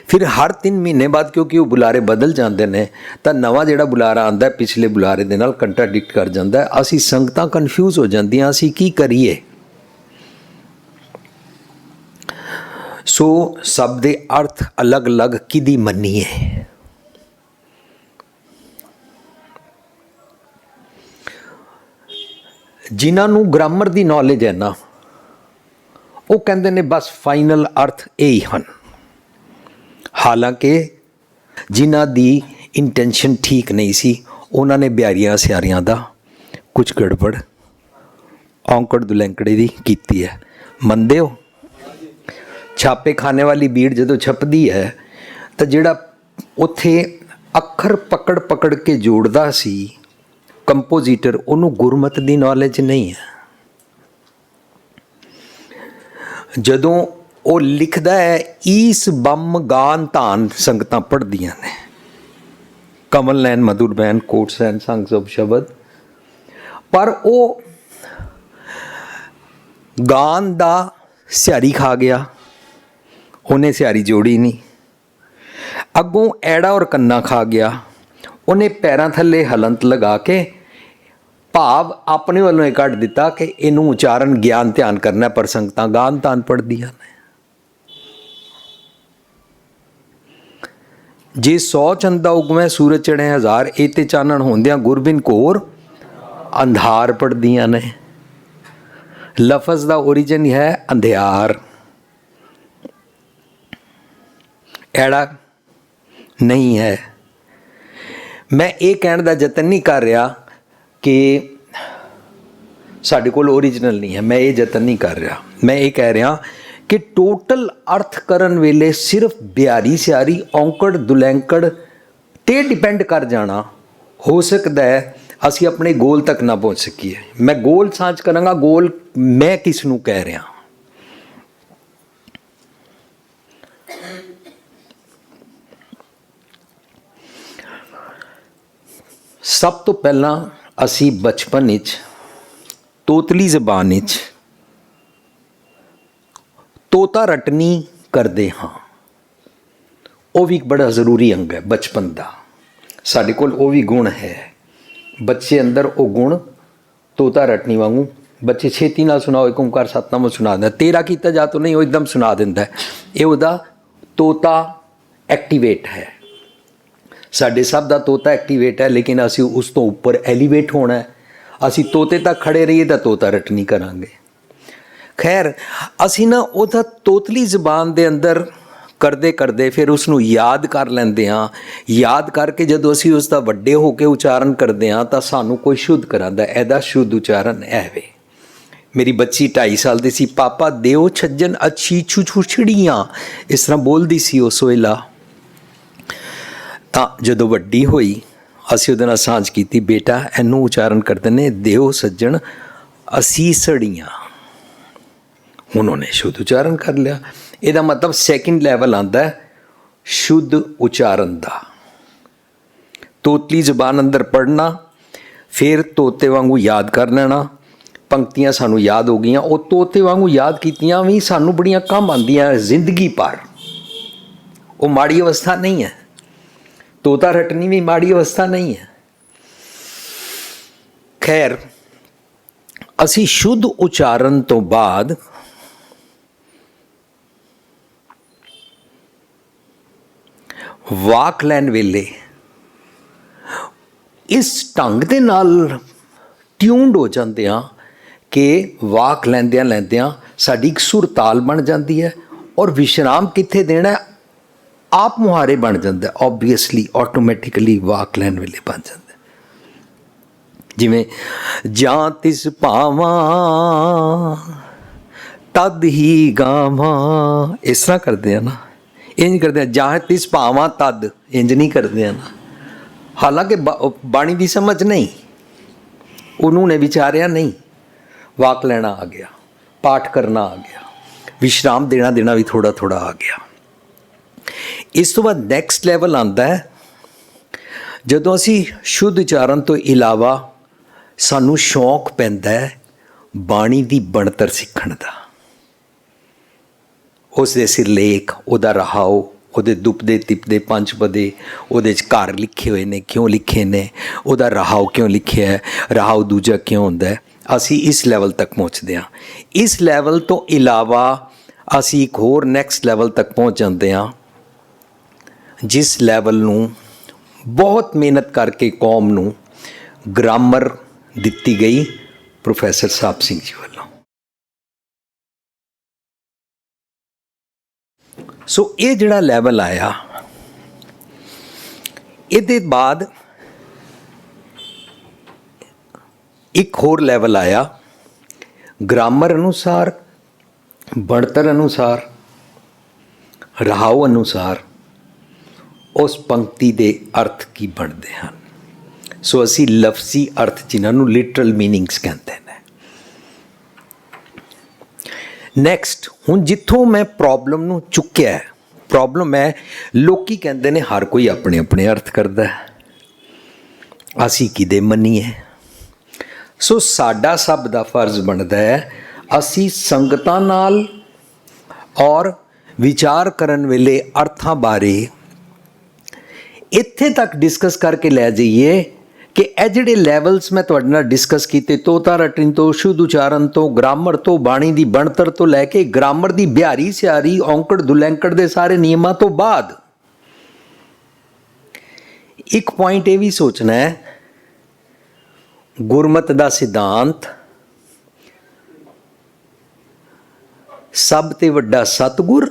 फिर हर 3 महीने बाद क्योंकि वो बुलारे बदल जाते हैं तो नवा जिहड़ा बुलारा आंदा है पिछले बुलारे दे नाल कंट्राडिक्ट कर जाता है। असी संगतां कन्फ्यूज हो जांदियां, असी की करिए। सो सब दे अर्थ अलग अलग किदी मन्नीए। ਜਿਨ੍ਹਾਂ ਨੂੰ ਗ੍ਰਾਮਰ ਦੀ ਨੌਲੇਜ ਹੈ ਨਾ, ਉਹ ਕਹਿੰਦੇ ਨੇ ਬਸ ਫਾਈਨਲ ਅਰਥ ਇਹ ਹੀ ਹਨ। ਹਾਲਾਂਕਿ ਜਿਨ੍ਹਾਂ ਦੀ ਇੰਟੈਂਸ਼ਨ ਠੀਕ ਨਹੀਂ ਸੀ, ਉਹਨਾਂ ਨੇ ਬਿਆਰੀਆਂ ਸਿਆਰੀਆਂ ਦਾ ਕੁਝ ਗੜਬੜ ਔਂਕੜ ਦੁਲੈਂਕੜੇ ਦੀ ਕੀਤੀ ਹੈ। ਮੰਨਦੇ ਹੋ? ਛਾਪੇ ਖਾਨੇ ਵਾਲੀ ਬੀੜ ਜਦੋਂ ਛਪਦੀ ਹੈ ਤਾਂ ਜਿਹੜਾ ਉੱਥੇ ਅੱਖਰ ਪਕੜ ਪਕੜ ਕੇ ਜੋੜਦਾ ਸੀ ਕੰਪੋਜ਼ਿਟਰ, ਉਹਨੂੰ ਗੁਰਮਤ ਦੀ ਨੌਲੇਜ ਨਹੀਂ ਹੈ। ਜਦੋਂ ਉਹ ਲਿਖਦਾ ਹੈ ਈਸ ਬੰਮ ਗਾਨ ਧਾਨ ਸੰਗਤਾਂ ਪੜ੍ਹਦੀਆਂ ਨੇ, Kamal Nain Madhur Bain quotes and songs of shabad, ਪਰ ਉਹ ਗਾਨ ਦਾ ਸਿਹਾਰੀ ਖਾ ਗਿਆ, ਉਹਨੇ ਸਿਹਾਰੀ ਜੋੜੀ ਨਹੀਂ। ਅੱਗੋਂ ਐੜਾ ਔਰ ਕੰਨਾ ਖਾ ਗਿਆ, ਉਹਨੇ ਪੈਰਾਂ ਥੱਲੇ ਹਲੰਤ ਲਗਾ ਕੇ ਭਾਵ ਆਪਣੇ ਵੱਲੋਂ ਇਹ ਕੱਢ ਦਿੱਤਾ ਕਿ ਇਹਨੂੰ ਉਚਾਰਨ ਗਿਆਨ ਧਿਆਨ ਕਰਨਾ, ਪਰ ਸੰਗਤਾਂ ਗਾਨ ਤਾਨ ਪੜ੍ਹਦੀਆਂ ਨੇ। ਜੇ 100 ਚੰਦਾ ਉਗਵੇਂ ਸੂਰਜ ਚੜ੍ਹੇ ਹਜ਼ਾਰ, ਇਹ ਤੇ ਚਾਨਣ ਹੁੰਦਿਆਂ ਗੁਰਬਿਨ ਘੋਰ ਅੰਧਾਰ ਪੜ੍ਹਦੀਆਂ ਨੇ। ਲਫ਼ਜ਼ ਦਾ ਓਰੀਜਨ ਹੈ ਅੰਧਿਆਰ, ਐੜਾ ਨਹੀਂ ਹੈ। ਮੈਂ ਇਹ ਕਹਿਣ ਦਾ ਯਤਨ ਨਹੀਂ ਕਰ ਰਿਹਾ ਕਿ ਸਾਡੇ ਕੋਲ ਓਰੀਜਨਲ ਨਹੀਂ ਹੈ, ਮੈਂ ਇਹ ਯਤਨ ਨਹੀਂ ਕਰ ਰਿਹਾ। ਮੈਂ ਇਹ ਕਹਿ ਰਿਹਾ ਕਿ ਟੋਟਲ ਅਰਥ ਕਰਨ ਵੇਲੇ ਸਿਰਫ ਬਿਹਾਰੀ ਸਿਆਰੀ ਔਂਕੜ ਦੁਲੈਂਕੜ 'ਤੇ ਡਿਪੈਂਡ ਕਰ ਜਾਣਾ, ਹੋ ਸਕਦਾ ਹੈ ਅਸੀਂ ਆਪਣੇ ਗੋਲ ਤੱਕ ਨਾ ਪਹੁੰਚ ਸਕੀਏ। ਮੈਂ ਗੋਲ ਸਾਂਝ ਕਰਾਂਗਾ, ਗੋਲ ਮੈਂ ਕਿਸ ਨੂੰ ਕਹਿ ਰਿਹਾ। ਸਭ ਤੋਂ ਪਹਿਲਾਂ ਅਸੀਂ ਬਚਪਨ ਵਿੱਚ ਤੋਤਲੀ ਜ਼ਬਾਨ ਵਿੱਚ ਤੋਤਾ ਰਟਨੀ ਕਰਦੇ ਹਾਂ। ਉਹ ਵੀ ਇੱਕ ਬੜਾ ਜ਼ਰੂਰੀ ਅੰਗ ਹੈ ਬਚਪਨ ਦਾ। ਸਾਡੇ ਕੋਲ ਉਹ ਵੀ ਗੁਣ ਹੈ, ਬੱਚੇ ਅੰਦਰ ਉਹ ਗੁਣ ਤੋਤਾ ਰਟਨੀ ਵਾਂਗੂ। ਬੱਚੇ ਛੇਤੀ ਨਾਲ ਸੁਣਾਓ ਇੱਕ ਓਂਕਾਰ ਸਤਨਾਮ ਸੁਣਾ ਦਿੰਦਾ, ਤੇਰਾ ਕੀਤਾ ਜਾ ਤੋਂ ਨਹੀਂ, ਉਹ ਇੱਕਦਮ ਸੁਣਾ ਦਿੰਦਾ। ਇਹ ਉਹਦਾ ਤੋਤਾ ਐਕਟੀਵੇਟ ਹੈ। ਸਾਡੇ ਸਭ ਦਾ ਤੋਤਾ ਐਕਟੀਵੇਟ ਹੈ, ਲੇਕਿਨ ਅਸੀਂ ਉਸ ਤੋਂ ਉੱਪਰ ਐਲੀਵੇਟ ਹੋਣਾ ਹੈ। ਅਸੀਂ ਤੋਤੇ ਤੱਕ ਖੜੇ ਰਹੀਏ ਤਾਂ ਤੋਤਾ ਰਟਨੀ ਕਰਾਂਗੇ। ਖੈਰ, ਅਸੀਂ ਨਾ ਉਹਦਾ ਤੋਤਲੀ ਜ਼ਬਾਨ ਦੇ ਅੰਦਰ ਕਰਦੇ ਕਰਦੇ ਫਿਰ ਉਸ ਨੂੰ ਯਾਦ ਕਰ ਲੈਂਦੇ ਹਾਂ। ਯਾਦ ਕਰਕੇ ਜਦੋਂ ਅਸੀਂ ਉਸ ਦਾ ਵੱਡੇ ਹੋ ਕੇ ਉਚਾਰਨ ਕਰਦੇ ਹਾਂ ਤਾਂ ਸਾਨੂੰ ਕੋਈ ਸ਼ੁੱਧ ਕਰਾਂਦਾ, ਇਹਦਾ ਸ਼ੁੱਧ ਉਚਾਰਨ ਇਹ ਵੇ। ਮੇਰੀ ਬੱਚੀ 2.5 ਸਾਲ ਦੀ ਸੀ, ਪਾਪਾ ਦਿਓ ਛੱਜਣ ਅੱਛੀ ਛੁਛੜੀਆਂ, ਇਸ ਤਰ੍ਹਾਂ ਬੋਲਦੀ ਸੀ ਉਸ ਵੇਲਾ। ਤਾਂ ਜਦੋਂ ਵੱਡੀ ਹੋਈ ਅਸੀਂ ਉਹਦੇ ਨਾਲ ਸਾਂਝ ਕੀਤੀ, ਬੇਟਾ ਇਹਨੂੰ ਉਚਾਰਨ ਕਰਦੇ ਨੇ ਦਿਓ ਸੱਜਣ ਅਸੀਸੜੀਆਂ। ਹੁਣ ਉਹਨੇ ਸ਼ੁੱਧ ਉਚਾਰਨ ਕਰ ਲਿਆ। ਇਹਦਾ ਮਤਲਬ ਸੈਕਿੰਡ ਲੈਵਲ ਆਉਂਦਾ ਸ਼ੁੱਧ ਉਚਾਰਨ ਦਾ। ਤੋਤਲੀ ਜ਼ਬਾਨ ਅੰਦਰ ਪੜ੍ਹਨਾ, ਫਿਰ ਤੋਤੇ ਵਾਂਗੂ ਯਾਦ ਕਰ ਲੈਣਾ। ਪੰਕਤੀਆਂ ਸਾਨੂੰ ਯਾਦ ਹੋ ਗਈਆਂ, ਉਹ ਤੋਤੇ ਵਾਂਗੂ ਯਾਦ ਕੀਤੀਆਂ ਵੀ ਸਾਨੂੰ ਬੜੀਆਂ ਕੰਮ ਆਉਂਦੀਆਂ ਜ਼ਿੰਦਗੀ ਭਰ। ਉਹ ਮਾੜੀ ਅਵਸਥਾ ਨਹੀਂ ਹੈ, ਤੋਤਾ ਰਟਨੀ ਵੀ ਮਾੜੀ ਅਵਸਥਾ ਨਹੀਂ ਹੈ। ਖੈਰ, ਅਸੀਂ ਸ਼ੁੱਧ ਉਚਾਰਨ ਤੋਂ ਬਾਅਦ ਵਾਕ ਲੈਣ ਵੇਲੇ ਇਸ ਢੰਗ ਦੇ ਨਾਲ ਟਿਊਨਡ ਹੋ ਜਾਂਦੇ ਹਾਂ ਕਿ ਵਾਕ ਲੈਂਦਿਆਂ ਲੈਂਦਿਆਂ ਸਾਡੀ ਇੱਕ ਸੁਰ ਤਾਲ ਬਣ ਜਾਂਦੀ ਹੈ, ਔਰ ਵਿਸ਼ਰਾਮ ਕਿੱਥੇ ਦੇਣਾ ਆਪ ਮੁਹਾਰੇ ਬਣ ਜਾਂਦਾ। ਓਬਵੀਅਸਲੀ ਆਟੋਮੈਟਿਕਲੀ ਵਾਕ ਲੈਣ ਵੇਲੇ ਬਣ ਜਾਂਦਾ। ਜਿਵੇਂ ਜਾਂ ਤਿਸ ਭਾਵਾਂ ਤਦ ਹੀ ਗਾਵਾਂ, ਇਸ ਤਰ੍ਹਾਂ ਕਰਦੇ ਆ ਨਾ। ਇੰਜ ਕਰਦੇ ਆ, ਜਾਂ ਤਿਸ ਭਾਵਾਂ ਤਦ, ਇੰਜ ਨਹੀਂ ਕਰਦੇ ਆ ਨਾ। ਹਾਲਾਂਕਿ ਬਾਣੀ ਦੀ ਸਮਝ ਨਹੀਂ, ਉਹਨੂੰ ਨੇ ਵਿਚਾਰਿਆ ਨਹੀਂ, ਵਾਕ ਲੈਣਾ ਆ ਗਿਆ, ਪਾਠ ਕਰਨਾ ਆ ਗਿਆ, ਵਿਸ਼ਰਾਮ ਦੇਣਾ ਵੀ ਥੋੜਾ ਥੋੜਾ ਆ ਗਿਆ। ਇਸ ਤੋਂ ਬਾਅਦ ਨੈਕਸਟ ਲੈਵਲ ਆਉਂਦਾ ਹੈ ਜਦੋਂ ਅਸੀਂ ਸ਼ੁੱਧ ਉਚਾਰਨ ਤੋਂ ਇਲਾਵਾ ਸਾਨੂੰ ਸ਼ੌਂਕ ਪੈਂਦਾ ਹੈ ਬਾਣੀ ਦੀ ਬਣਤਰ ਸਿੱਖਣ ਦਾ। ਉਸ ਦੇ ਸਿਰਲੇਖ, ਉਹਦਾ ਰਹਾਉ, ਉਹਦੇ ਦੁਪਦੇ ਤਿਪਦੇ ਪੰਜਪਦੇ, ਉਹਦੇ 'ਚ ਘਰ ਲਿਖੇ ਹੋਏ ਨੇ, ਕਿਉਂ ਲਿਖੇ ਨੇ, ਉਹਦਾ ਰਹਾਉ ਕਿਉਂ ਲਿਖਿਆ ਹੈ, ਰਹਾਉ ਦੂਜਾ ਕਿਉਂ ਹੁੰਦਾ ਹੈ। ਅਸੀਂ ਇਸ ਲੈਵਲ ਤੱਕ ਪਹੁੰਚਦੇ ਹਾਂ। ਇਸ ਲੈਵਲ ਤੋਂ ਇਲਾਵਾ ਅਸੀਂ ਇੱਕ ਹੋਰ ਨੈਕਸਟ ਲੈਵਲ ਤੱਕ ਪਹੁੰਚ ਜਾਂਦੇ ਹਾਂ, ਜਿਸ ਲੈਵਲ ਨੂੰ ਬਹੁਤ ਮਿਹਨਤ ਕਰਕੇ ਕੌਮ ਨੂੰ ਗ੍ਰਾਮਰ ਦਿੱਤੀ ਗਈ, ਪ੍ਰੋਫੈਸਰ ਸਾਹਿਬ ਸਿੰਘ ਜੀ ਵੱਲੋਂ। ਸੋ ਇਹ ਜਿਹੜਾ ਲੈਵਲ ਆਇਆ, ਇਹਦੇ ਬਾਅਦ ਇੱਕ ਹੋਰ ਲੈਵਲ ਆਇਆ ਗ੍ਰਾਮਰ ਅਨੁਸਾਰ, ਬਣਤਰ ਅਨੁਸਾਰ, ਰਹਾਉ ਅਨੁਸਾਰ ਉਸ ਪੰਕਤੀ ਦੇ ਅਰਥ ਕੀ ਬਣਦੇ ਹਨ। ਸੋ ਅਸੀਂ ਲਫ਼ਜ਼ੀ ਅਰਥ ਜਿਨ੍ਹਾਂ ਨੂੰ ਲਿਟਰਲ ਮੀਨਿੰਗਸ ਕਹਿੰਦੇ ਨੇ। ਨੈਕਸਟ, ਹੁਣ ਜਿੱਥੋਂ ਮੈਂ ਪ੍ਰੋਬਲਮ ਨੂੰ ਚੁੱਕਿਆ, ਪ੍ਰੋਬਲਮ ਹੈ ਲੋਕੀ ਕਹਿੰਦੇ ਨੇ ਹਰ ਕੋਈ ਆਪਣੇ ਆਪਣੇ ਅਰਥ ਕਰਦਾ ਹੈ, ਅਸੀਂ ਕਿਹਦੇ ਮੰਨੀਏ। ਸੋ ਸਾਡਾ ਸਭ ਦਾ ਫਰਜ਼ ਬਣਦਾ ਹੈ ਅਸੀਂ ਸੰਗਤਾਂ ਨਾਲ ਔਰ ਵਿਚਾਰ ਕਰਨ ਵੇਲੇ ਅਰਥਾਂ ਬਾਰੇ ਇੱਥੇ ਤੱਕ ਡਿਸਕਸ ਕਰਕੇ ਲੈ ਜਾਈਏ ਕਿ ਇਹ ਜਿਹੜੇ ਲੈਵਲਸ ਮੈਂ ਤੁਹਾਡੇ ਨਾਲ ਡਿਸਕਸ ਕੀਤੇ, ਤੋਤਾ ਰਟਨ ਤੋਂ, ਸ਼ੁੱਧ ਉਚਾਰਨ ਤੋਂ, ਗ੍ਰਾਮਰ ਤੋਂ, ਬਾਣੀ ਦੀ ਬਣਤਰ ਤੋਂ ਲੈ ਕੇ ਗ੍ਰਾਮਰ ਦੀ ਬਿਹਾਰੀ ਸਿਆਰੀ, ਔਂਕੜ ਦੁਲੈਂਕੜ ਦੇ ਸਾਰੇ ਨਿਯਮਾਂ ਤੋਂ ਬਾਅਦ ਇੱਕ ਪੁਆਇੰਟ ਇਹ ਵੀ ਸੋਚਣਾ ਹੈ, ਗੁਰਮਤਿ ਦਾ ਸਿਧਾਂਤ ਸਭ ਤੇ ਵੱਡਾ ਸਤਿਗੁਰ,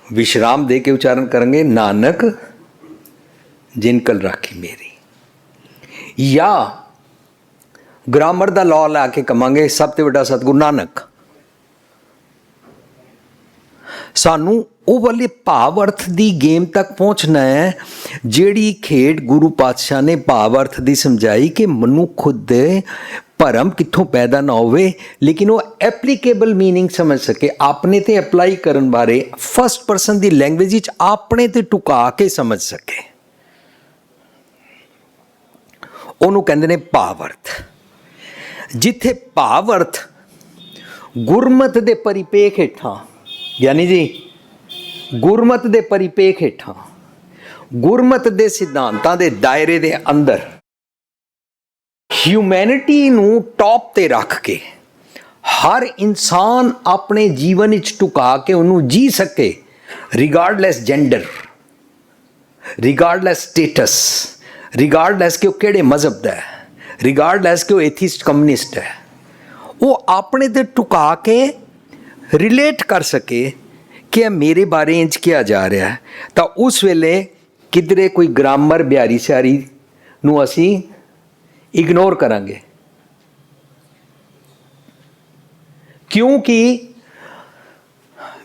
ਵਿਸ਼ਰਾਮ ਦੇ ਕੇ ਉਚਾਰਨ ਕਰਾਂਗੇ ਨਾਨਕ ਜਿਨ ਕਲ ਰਾਖੀ ਮੇਰੀ, ਜਾਂ ਗ੍ਰਾਮਰ ਦਾ ਲਾਅ ਲਾ ਕੇ ਕਵਾਂਗੇ ਸਭ ਤੋਂ ਵੱਡਾ ਸਤਿਗੁਰੂ ਨਾਨਕ। ਸਾਨੂੰ ਉਹ ਵਾਲੇ ਭਾਵ ਅਰਥ ਦੀ ਗੇਮ ਤੱਕ ਪਹੁੰਚਣਾ ਹੈ ਜਿਹੜੀ ਖੇਡ ਗੁਰੂ ਪਾਤਸ਼ਾਹ ਨੇ ਭਾਵ ਅਰਥ ਦੀ ਸਮਝਾਈ ਕਿ ਮਨੁੱਖ ਦੇ ਭਰਮ ਕਿੱਥੋਂ ਪੈਦਾ ਨਾ ਹੋਵੇ, ਲੇਕਿਨ ਉਹ ਐਪਲੀਕੇਬਲ ਮੀਨਿੰਗ ਸਮਝ ਸਕੇ, ਆਪਣੇ ਤੇ ਅਪਲਾਈ ਕਰਨ ਬਾਰੇ ਫਸਟ ਪਰਸਨ ਦੀ ਲੈਂਗੁਏਜ ਵਿੱਚ ਆਪਣੇ ਤੇ ਟੁਕਾ ਕੇ ਸਮਝ ਸਕੇ। ਉਹਨੂੰ ਕਹਿੰਦੇ ਨੇ ਭਾਵ ਅਰਥ। ਜਿੱਥੇ ਭਾਵ ਅਰਥ ਗੁਰਮਤਿ ਦੇ ਪਰਿਪੇਖ ਹੇਠਾਂ, ਯਾਨੀ ਜੀ ਗੁਰਮਤਿ ਦੇ ਪਰਿਪੇਖ ਹੇਠਾਂ, ਗੁਰਮਤਿ ਦੇ ਸਿਧਾਂਤਾਂ ਦੇ ਦਾਇਰੇ ਦੇ ਅੰਦਰ ਹਿਊਮੈਨਿਟੀ ਨੂੰ ਟੌਪ ਤੇ ਰੱਖ ਕੇ ਹਰ ਇਨਸਾਨ ਆਪਣੇ ਜੀਵਨ ਵਿੱਚ ਟੁਕਾ ਕੇ ਉਹਨੂੰ ਜੀ ਸਕੇ, regardless gender, regardless status, regardless ਕਿ ਉਹ ਕਿਹੜੇ ਮਜ਼ਹਬ ਦਾ ਹੈ, ਰਿਗਾਰਡਲੈਸ ਕਿ ਉਹ ਐਥੀਸਟ ਕਮਿਊਨਿਸਟ ਹੈ, ਉਹ ਆਪਣੇ ਤੇ ਟੁਕਾ ਕੇ ਰਿਲੇਟ ਕਰ ਸਕੇ ਕਿ ਇਹ ਮੇਰੇ ਬਾਰੇ ਇੰਝ ਕਿਹਾ ਜਾ ਰਿਹਾ ਹੈ, ਤਾਂ ਉਸ ਵੇਲੇ ਕਿਧਰੇ ਕੋਈ ਗ੍ਰਾਮਰ ਬਿਹਾਰੀ ਸਿਆਰੀ ਨੂੰ ਅਸੀਂ ਇਗਨੋਰ ਕਰਾਂਗੇ, ਕਿਉਂਕਿ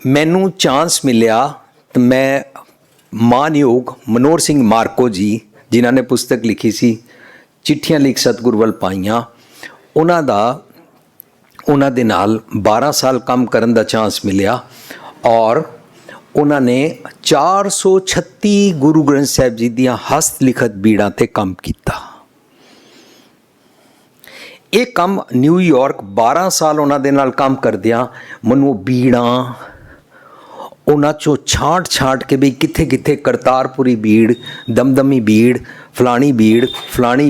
ਮੈਨੂੰ ਚਾਂਸ ਮਿਲਿਆ ਤਾਂ ਮੈਂ ਮਾਨਯੋਗ ਮਨੋਹਰ ਸਿੰਘ ਮਾਰਕੋ ਜੀ, ਜਿਨ੍ਹਾਂ ਨੇ ਪੁਸਤਕ ਲਿਖੀ ਸੀ ਚਿੱਠੀਆਂ ਲਿਖ ਸਤਿਗੁਰ ਵੱਲ ਪਾਈਆਂ, ਉਹਨਾਂ ਦੇ ਨਾਲ 12 ਸਾਲ ਕੰਮ ਕਰਨ ਦਾ ਚਾਂਸ ਮਿਲਿਆ ਔਰ ਉਹਨਾਂ ਨੇ 436 ਗੁਰੂ ਗ੍ਰੰਥ ਸਾਹਿਬ ਜੀ ਦੀਆਂ ਹਸਤ ਲਿਖਤ ਬੀੜਾਂ ਤੇ ਕੰਮ ਕੀਤਾ। ਇਹ ਕੰਮ ਨਿਊਯਾਰਕ 12 ਸਾਲ ਉਹਨਾਂ ਦੇ ਨਾਲ ਕੰਮ ਕਰਦਿਆਂ ਮੈਨੂੰ ਬੀੜਾਂ ਉਹਨਾਂ ਚੋਂ ਛਾਂਟ ਕੇ ਵੀ ਕਿੱਥੇ ਕਿੱਥੇ ਕਰਤਾਰਪੁਰੀ ਬੀੜ, ਦਮਦਮੀ ਬੀੜ, ਫਲਾਣੀ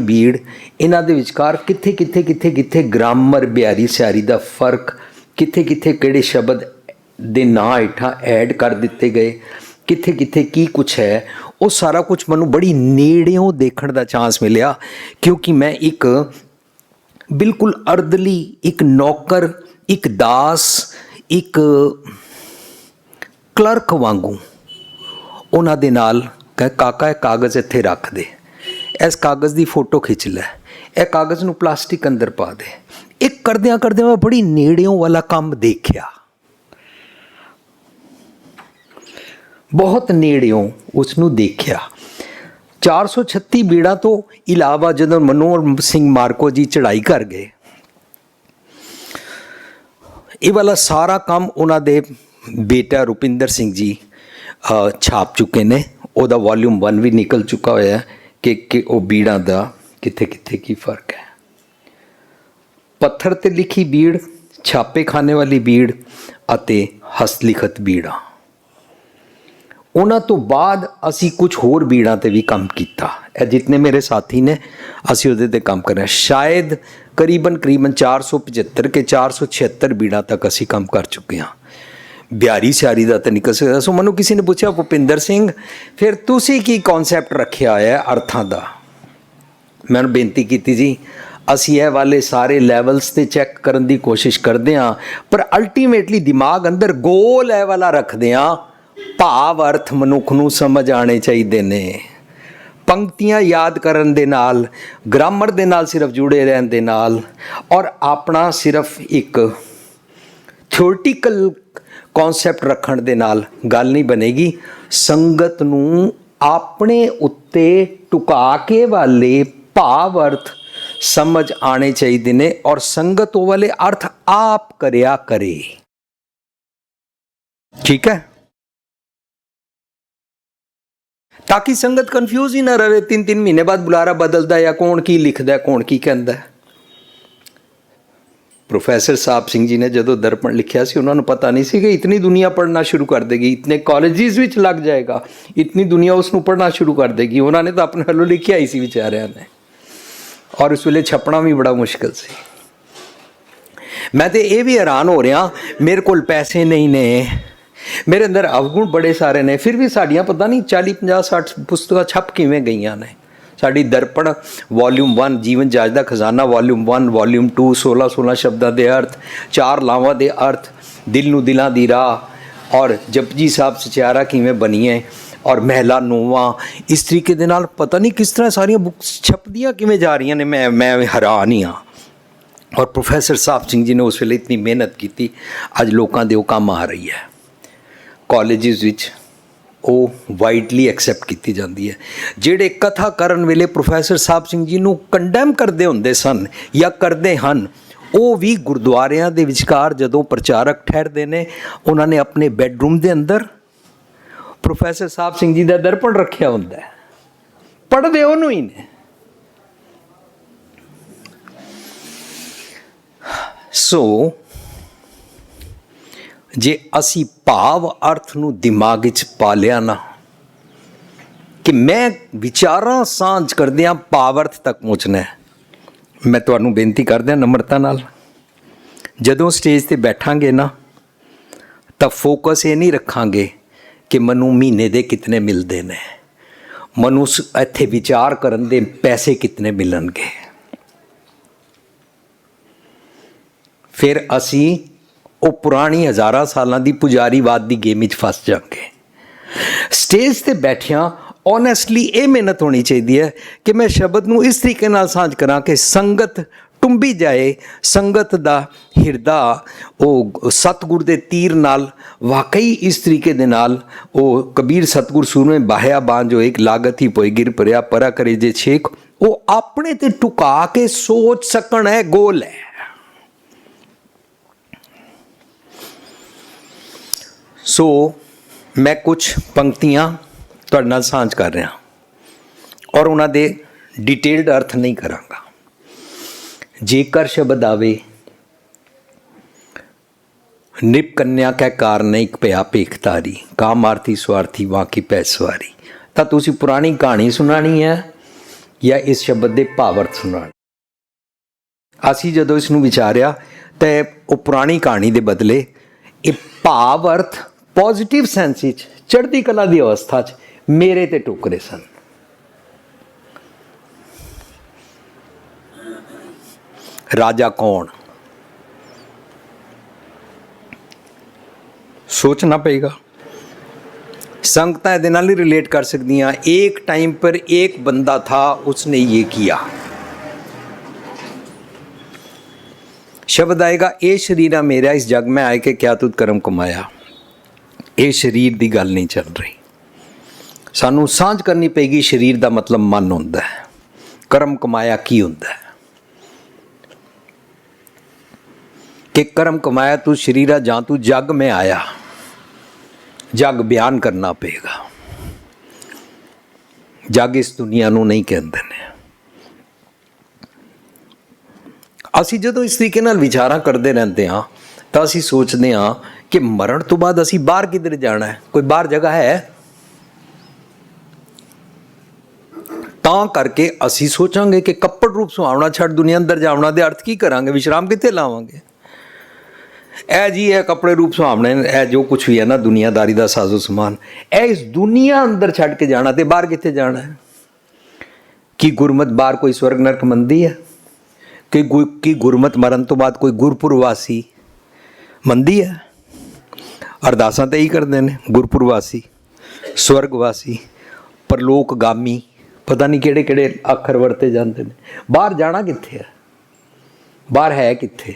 ਬੀੜ, ਇਹਨਾਂ ਦੇ ਵਿਚਕਾਰ ਕਿੱਥੇ ਗ੍ਰਾਮਰ ਬਿਹਾਰੀ ਸਿਆਰੀ ਦਾ ਫਰਕ, ਕਿੱਥੇ ਕਿਹੜੇ ਸ਼ਬਦ ਦੇ ਨਾਂ ਹੇਠਾਂ ਐਡ ਕਰ ਦਿੱਤੇ ਗਏ, ਕਿੱਥੇ ਕੀ ਕੁਛ ਹੈ, ਉਹ ਸਾਰਾ ਕੁਛ ਮੈਨੂੰ ਬੜੀ ਨੇੜਿਓਂ ਦੇਖਣ ਦਾ ਚਾਂਸ ਮਿਲਿਆ, ਕਿਉਂਕਿ ਮੈਂ ਇੱਕ ਬਿਲਕੁਲ ਅਰਦਲੀ, ਇੱਕ ਨੌਕਰ, ਇੱਕ ਦਾਸ, ਇੱਕ ਕਲਰਕ ਵਾਂਗੂ ਉਹਨਾਂ ਦੇ ਨਾਲ ਕਾਕਾ ਇਹ ਕਾਗਜ਼ ਇੱਥੇ ਰੱਖ ਦੇ, ਇਸ ਕਾਗਜ਼ ਦੀ ਫੋਟੋ ਖਿੱਚ ਲੈ, ਇਹ ਕਾਗਜ਼ ਨੂੰ ਪਲਾਸਟਿਕ ਅੰਦਰ ਪਾ ਦੇ। ਇਹ ਕਰਦਿਆਂ ਮੈਂ ਬੜੀ ਨੇੜਿਓਂ ਵਾਲਾ ਕੰਮ ਦੇਖਿਆ, ਬਹੁਤ ਨੇੜਿਓਂ ਉਸ ਨੂੰ ਦੇਖਿਆ। 436 ਬੀੜਾਂ ਤੋਂ ਇਲਾਵਾ ਜਦੋਂ ਮਨੋਹਰ ਸਿੰਘ ਮਾਰਕੋ ਜੀ ਚੜ੍ਹਾਈ ਕਰ ਗਏ, ਇਹ ਵਾਲਾ ਸਾਰਾ ਕੰਮ ਉਹਨਾਂ ਦੇ ਬੇਟਾ ਰੁਪਿੰਦਰ ਸਿੰਘ ਜੀ ਛਾਪ ਚੁੱਕੇ ਨੇ। ਉਹਦਾ ਵੋਲਿਊਮ 1 ਵੀ ਨਿਕਲ ਚੁੱਕਾ ਹੋਇਆ ਕਿ ਉਹ ਬੀੜਾਂ ਦਾ ਕਿੱਥੇ ਕੀ ਫਰਕ ਹੈ। ਪੱਥਰ ਤੇ ਲਿਖੀ ਬੀੜ, ਛਾਪੇ ਖਾਨੇ ਵਾਲੀ ਬੀੜ ਅਤੇ ਹਸਤ ਲਿਖਤ ਬੀੜਾਂ। ਉਹਨਾਂ ਤੋਂ ਬਾਅਦ ਅਸੀਂ ਕੁਝ ਹੋਰ ਬੀੜਾਂ ਤੇ ਵੀ ਕੰਮ ਕੀਤਾ। ਇਹ ਜਿਤਨੇ ਮੇਰੇ ਸਾਥੀ ਨੇ ਅਸੀਂ ਉਹਦੇ ਤੇ ਕੰਮ ਕਰਿਆ। ਸ਼ਾਇਦ ਕਰੀਬਨ 475 ਕਿ 476 ਬੀੜਾਂ ਤੱਕ ਅਸੀਂ ਕੰਮ ਕਰ ਚੁੱਕੇ ਹਾਂ। ਬਿਹਾਰੀ ਸਿਆਰੀ ਦਾ ਤਾਂ ਨਿਕਲ ਸਕਦਾ। ਸੋ ਮੈਨੂੰ ਕਿਸੇ ਨੇ ਪੁੱਛਿਆ ਭੁਪਿੰਦਰ ਸਿੰਘ ਫਿਰ ਤੁਸੀਂ ਕੀ ਕਨਸੈਪਟ ਰੱਖਿਆ ਹੋਇਆ ਅਰਥਾਂ ਦਾ। ਮੈਨੂੰ ਬੇਨਤੀ ਕੀਤੀ ਜੀ ਅਸੀਂ ਇਹ ਵਾਲੇ ਸਾਰੇ ਲੈਵਲਸ ਤੇ ਚੈੱਕ ਕਰਨ ਦੀ ਕੋਸ਼ਿਸ਼ ਕਰਦੇ ਹਾਂ, ਪਰ ਅਲਟੀਮੇਟਲੀ ਦਿਮਾਗ ਅੰਦਰ ਗੋਲ ਇਹ ਵਾਲਾ ਰੱਖਦੇ ਹਾਂ, ਭਾਵ ਅਰਥ ਮਨੁੱਖ ਨੂੰ ਸਮਝ ਆਣੇ ਚਾਹੀਦੇ ਨੇ। ਪੰਕਤੀਆਂ ਯਾਦ ਕਰਨ ਦੇ ਨਾਲ, ਗ੍ਰਾਮਰ ਦੇ ਨਾਲ ਸਿਰਫ ਜੁੜੇ ਰਹਿਣ ਦੇ ਨਾਲ, ਔਰ ਆਪਣਾ ਸਿਰਫ ਇੱਕ ਥਿਓਰਟੀਕਲ ਕਨਸੈਪਟ ਰੱਖਣ ਦੇ ਨਾਲ ਗੱਲ ਨਹੀਂ ਬਣੇਗੀ। ਸੰਗਤ ਨੂੰ ਆਪਣੇ ਉੱਤੇ ਟੁਕਾ ਕੇ ਵਾਲੇ ਭਾਵ ਅਰਥ ਸਮਝ ਆਣੇ ਚਾਹੀਦੇ ਨੇ, ਔਰ ਸੰਗਤ ਉਹ ਵਾਲੇ ਅਰਥ ਆਪ ਕਰਿਆ ਕਰੇ। ਠੀਕ ਹੈ, ताकि संगत कंफ्यूज ही ना रहे। 3-3 महीने बाद बुलारा बदलता है या कौन की लिखता है, कौन की कहता है। प्रोफैसर साहब सिंह जी ने जो दर्पण लिखा सी, उन्होंने पता नहीं सी कि इतनी दुनिया पढ़ना शुरू कर देगी, इतने कॉलेजिस विच लग जाएगा, इतनी दुनिया उसनों पढ़ना शुरू कर देगी। उन्होंने तो अपने हलों लिखिया ही सी बेचारियां ने, और उस वेले छपना भी बड़ा मुश्किल सी। मैं तो ये भी हैरान हो रहा, मेरे को पैसे नहीं ने, मेरे अंदर अवगुण बड़े सारे ने, फिर भी साड़ियाँ पता नहीं 40-50-60 पुस्तकां छप किवें गईयां ने। साड़ी दर्पण वॉल्यूम 1 जीवन जाच दा खजाना, वॉल्यूम 1 वॉल्यूम 2 16 शब्दां दे अर्थ, 4 लावां दे अर्थ, दिल नूं दिलां दी राह, और जपजी साहब सचियारा किवें बनीए, और महला नोवा। इस तरीके दे नाल पता नहीं किस तरह सारियां बुक्स छपदियां किवें जा रही ने। मैं हैरान ही हाँ। और प्रोफैसर साहब सिंह जी ने उस वेले इतनी मेहनत की, अज लोगों दे वो काम आ रही है। कॉलेजिस विच ਉਹ ਵਾਈਡਲੀ ਐਕਸੈਪਟ ਕੀਤੀ ਜਾਂਦੀ ਹੈ। ਜਿਹੜੇ ਕਥਾ ਕਰਨ ਵੇਲੇ ਪ੍ਰੋਫੈਸਰ ਸਾਹਿਬ ਸਿੰਘ ਜੀ ਨੂੰ ਕੰਡੈਮ ਕਰਦੇ ਹੁੰਦੇ ਸਨ ਜਾਂ ਕਰਦੇ ਹਨ, ਉਹ ਵੀ ਗੁਰਦੁਆਰਿਆਂ ਦੇ ਵਿਚਕਾਰ ਜਦੋਂ ਪ੍ਰਚਾਰਕ ਠਹਿਰਦੇ ਨੇ, ਉਹਨਾਂ ਨੇ ਆਪਣੇ ਬੈੱਡਰੂਮ ਦੇ ਅੰਦਰ ਪ੍ਰੋਫੈਸਰ ਸਾਹਿਬ ਸਿੰਘ ਜੀ ਦਾ ਦਰਪਣ ਰੱਖਿਆ ਹੁੰਦਾ ਹੈ, ਪੜ੍ਹਦੇ ਉਹਨੂੰ ਹੀ ਨੇ। ਸੋ ਜੇ ਅਸੀਂ ਭਾਵ ਅਰਥ ਨੂੰ ਦਿਮਾਗ ਵਿੱਚ ਪਾ ਲਿਆ ਨਾ, ਕਿ ਮੈਂ ਵਿਚਾਰਾਂ ਸਾਂਝ ਕਰਦਿਆਂ ਭਾਵ ਅਰਥ ਤੱਕ ਪਹੁੰਚਣਾ ਹੈ, ਮੈਂ ਤੁਹਾਨੂੰ ਬੇਨਤੀ ਕਰਦਿਆਂ ਨਮਰਤਾ ਨਾਲ, ਜਦੋਂ ਸਟੇਜ ਤੇ ਬੈਠਾਂਗੇ ਨਾ, ਤਾਂ ਫੋਕਸ ਇਹ ਨਹੀਂ ਰੱਖਾਂਗੇ ਕਿ ਮੈਨੂੰ ਮਹੀਨੇ ਦੇ ਕਿਤਨੇ ਮਿਲਦੇ ਨੇ, ਮੈਨੂੰ ਇੱਥੇ ਵਿਚਾਰ ਕਰਨ ਦੇ ਪੈਸੇ ਕਿਤਨੇ ਮਿਲਣਗੇ। ਫਿਰ ਅਸੀਂ ਉਹ ਪੁਰਾਣੀ ਹਜ਼ਾਰਾਂ ਸਾਲਾਂ ਦੀ ਪੁਜਾਰੀਵਾਦ ਦੀ ਗੇਮ ਵਿੱਚ ਫਸ ਜਾਵਾਂਗੇ। ਸਟੇਜ ਤੇ ਬੈਠਿਆਂ ਓਨੈਸਟਲੀ ਇਹ ਮਿਹਨਤ ਹੋਣੀ ਚਾਹੀਦੀ ਹੈ ਕਿ ਮੈਂ ਸ਼ਬਦ ਨੂੰ ਇਸ ਤਰੀਕੇ ਨਾਲ ਸਾਂਝ ਕਰਾਂ ਕਿ ਸੰਗਤ ਟੁੰਬੀ ਜਾਏ, ਸੰਗਤ ਦਾ ਹਿਰਦਾ ਉਹ ਸਤਿਗੁਰ ਦੇ ਤੀਰ ਨਾਲ ਵਾਕਈ ਇਸ ਤਰੀਕੇ ਦੇ ਨਾਲ, ਉਹ ਕਬੀਰ ਸਤਿਗੁਰ ਸੂਰਮੇ ਬਾਹਿਆ ਬਾਂਝ ਜੋ ਇੱਕ ਲਾਗਤ ਹੀ ਪੋਏ ਗਿਰ ਪਰਿਆ ਪਰਾ ਕਰੇ ਜੇ ਛੇਕ, ਉਹ ਆਪਣੇ ਤੇ ਟੁਕਾ ਕੇ ਸੋਚ ਸਕਣ, ਹੈ ਗੋਲ ਹੈ। ਸੋ ਮੈਂ ਕੁਛ ਪੰਕਤੀਆਂ ਤੁਹਾਡੇ ਨਾਲ ਸਾਂਝ ਕਰ ਰਿਹਾ, ਔਰ ਉਹਨਾਂ ਦੇ ਡਿਟੇਲਡ ਅਰਥ ਨਹੀਂ ਕਰਾਂਗਾ। ਜੇਕਰ ਸ਼ਬਦ ਆਵੇ ਨਿਪ ਕੰਨਿਆ ਕੈ ਕਾਰਨ ਇੱਕ ਪਿਆ ਭੇਖਤਾਰੀ, ਕਾਮ ਆਰਤੀ ਸਵਾਰਥੀ ਵਾਕੀ ਪੈ ਸਵਾਰੀ, ਤਾਂ ਤੁਸੀਂ ਪੁਰਾਣੀ ਕਹਾਣੀ ਸੁਣਾਣੀ ਹੈ ਜਾਂ ਇਸ ਸ਼ਬਦ ਦੇ ਭਾਵ ਅਰਥ ਸੁਣਾਣੇ। ਅਸੀਂ ਜਦੋਂ ਇਸ ਨੂੰ ਵਿਚਾਰਿਆ ਤਾਂ ਉਹ ਪੁਰਾਣੀ ਕਹਾਣੀ ਦੇ ਬਦਲੇ ਇਹ ਭਾਵ ਅਰਥ ਪੋਜ਼ਿਟਿਵ ਸੈਂਸ ਵਿੱਚ ਚੜ੍ਹਦੀ ਕਲਾ ਦੀ ਅਵਸਥਾ 'ਚ ਮੇਰੇ ਤੇ ਟੁਕਰੇ ਸਨ। ਰਾਜਾ ਕੌਣ, सोचना पड़ेगा। संगतां ਇਹਦੇ ਨਾਲ ਹੀ रिलेट कर सकदियां। एक टाइम पर एक बंदा था, उसने ये किया। शब्द आएगा ए शरीरा मेरा इस जग में आए के क्या तुद कर्म कमाया। ये शरीर की गल नहीं चल रही, सानू सांझ करनी पेगी। शरीर का मतलब मन होंदा है, कर्म कमाया की होंदा है कि कर्म कमाया तू शरीरा जां तू जग में आया, जग बयान करना पेगा। जग इस दुनिया नू नहीं कहते ने। असी जदों इस तरीके नाल विचारां करते रहते हाँ तो असी सोचते हाँ कि मरण तो बाद असी बाहर किधर जाना है, कोई बाहर जगह है। तां करके असी सोचांगे कि कपड़ रूप सुहावना छड़ दुनिया अंदर जावना दे अर्थ की करांगे, विश्राम कित्थे लावांगे। ए जी ए कपड़े रूप सुहावने, ए जो कुछ भी है ना दुनियादारी का साजो समान, ए इस दुनिया अंदर छड़ के जाना ते बाहर कित्थे जाना है। कि गुरमत बाहर कोई स्वर्ग नरक मंदी है, ਕਿ ਗੁਰਮਤ ਮਰਨ ਤੋਂ ਬਾਅਦ ਕੋਈ ਗੁਰਪੁਰਵਾਸੀ ਮੰਨਦੀ ਹੈ? ਅਰਦਾਸਾਂ ਤਾਂ ਇਹੀ ਕਰਦੇ ਨੇ, ਗੁਰਪੁਰਵਾਸੀ, ਸਵਰਗਵਾਸੀ, ਪਰਲੋਕਗਾਮੀ, ਪਤਾ ਨਹੀਂ ਕਿਹੜੇ ਕਿਹੜੇ ਅੱਖਰ ਵਰਤੇ ਜਾਂਦੇ ਨੇ। ਬਾਹਰ ਜਾਣਾ ਕਿੱਥੇ ਹੈ? ਬਾਹਰ ਹੈ ਕਿੱਥੇ?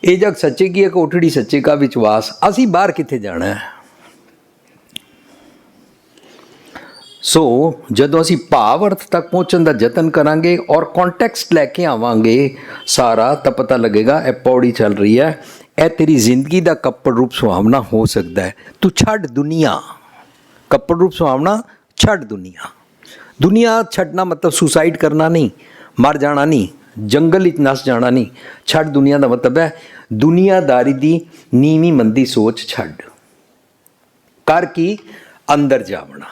ਇਹ ਜਗ ਸੱਚੇ ਕੀ ਹੈ, ਕੋਠੜੀ ਸੱਚੇ ਕਾ ਵਿਸ਼ਵਾਸ। ਅਸੀਂ ਬਾਹਰ ਕਿੱਥੇ ਜਾਣਾ ਹੈ? ਸੋ ਜਦੋਂ ਅਸੀਂ ਭਾਵ ਅਰਥ ਤੱਕ ਪਹੁੰਚਣ ਦਾ ਯਤਨ ਕਰਾਂਗੇ ਔਰ ਕੰਟੈਕਸਟ ਲੈ ਕੇ ਆਵਾਂਗੇ ਸਾਰਾ, ਤਾਂ ਪਤਾ ਲੱਗੇਗਾ ਇਹ ਪੌੜੀ ਚੱਲ ਰਹੀ ਹੈ, ਇਹ ਤੇਰੀ ਜ਼ਿੰਦਗੀ ਦਾ ਕੱਪੜ ਰੂਪ ਸੁਹਾਵਣਾ ਹੋ ਸਕਦਾ ਹੈ। ਤੂੰ ਛੱਡ ਦੁਨੀਆ, ਕੱਪੜ ਰੂਪ ਸੁਹਾਵਣਾ ਛੱਡ ਦੁਨੀਆ। ਦੁਨੀਆ ਛੱਡਣਾ ਮਤਲਬ ਸੁਸਾਈਡ ਕਰਨਾ ਨਹੀਂ, ਮਰ ਜਾਣਾ ਨਹੀਂ, ਜੰਗਲ ਵਿੱਚ ਨਸ ਜਾਣਾ ਨਹੀਂ। ਛੱਡ ਦੁਨੀਆ ਦਾ ਮਤਲਬ ਹੈ ਦੁਨੀਆਦਾਰੀ ਦੀ ਨੀਵੀਂ ਮੰਦੀ ਸੋਚ ਛੱਡ ਕਰ ਕੀ ਅੰਦਰ ਜਾਵਣਾ।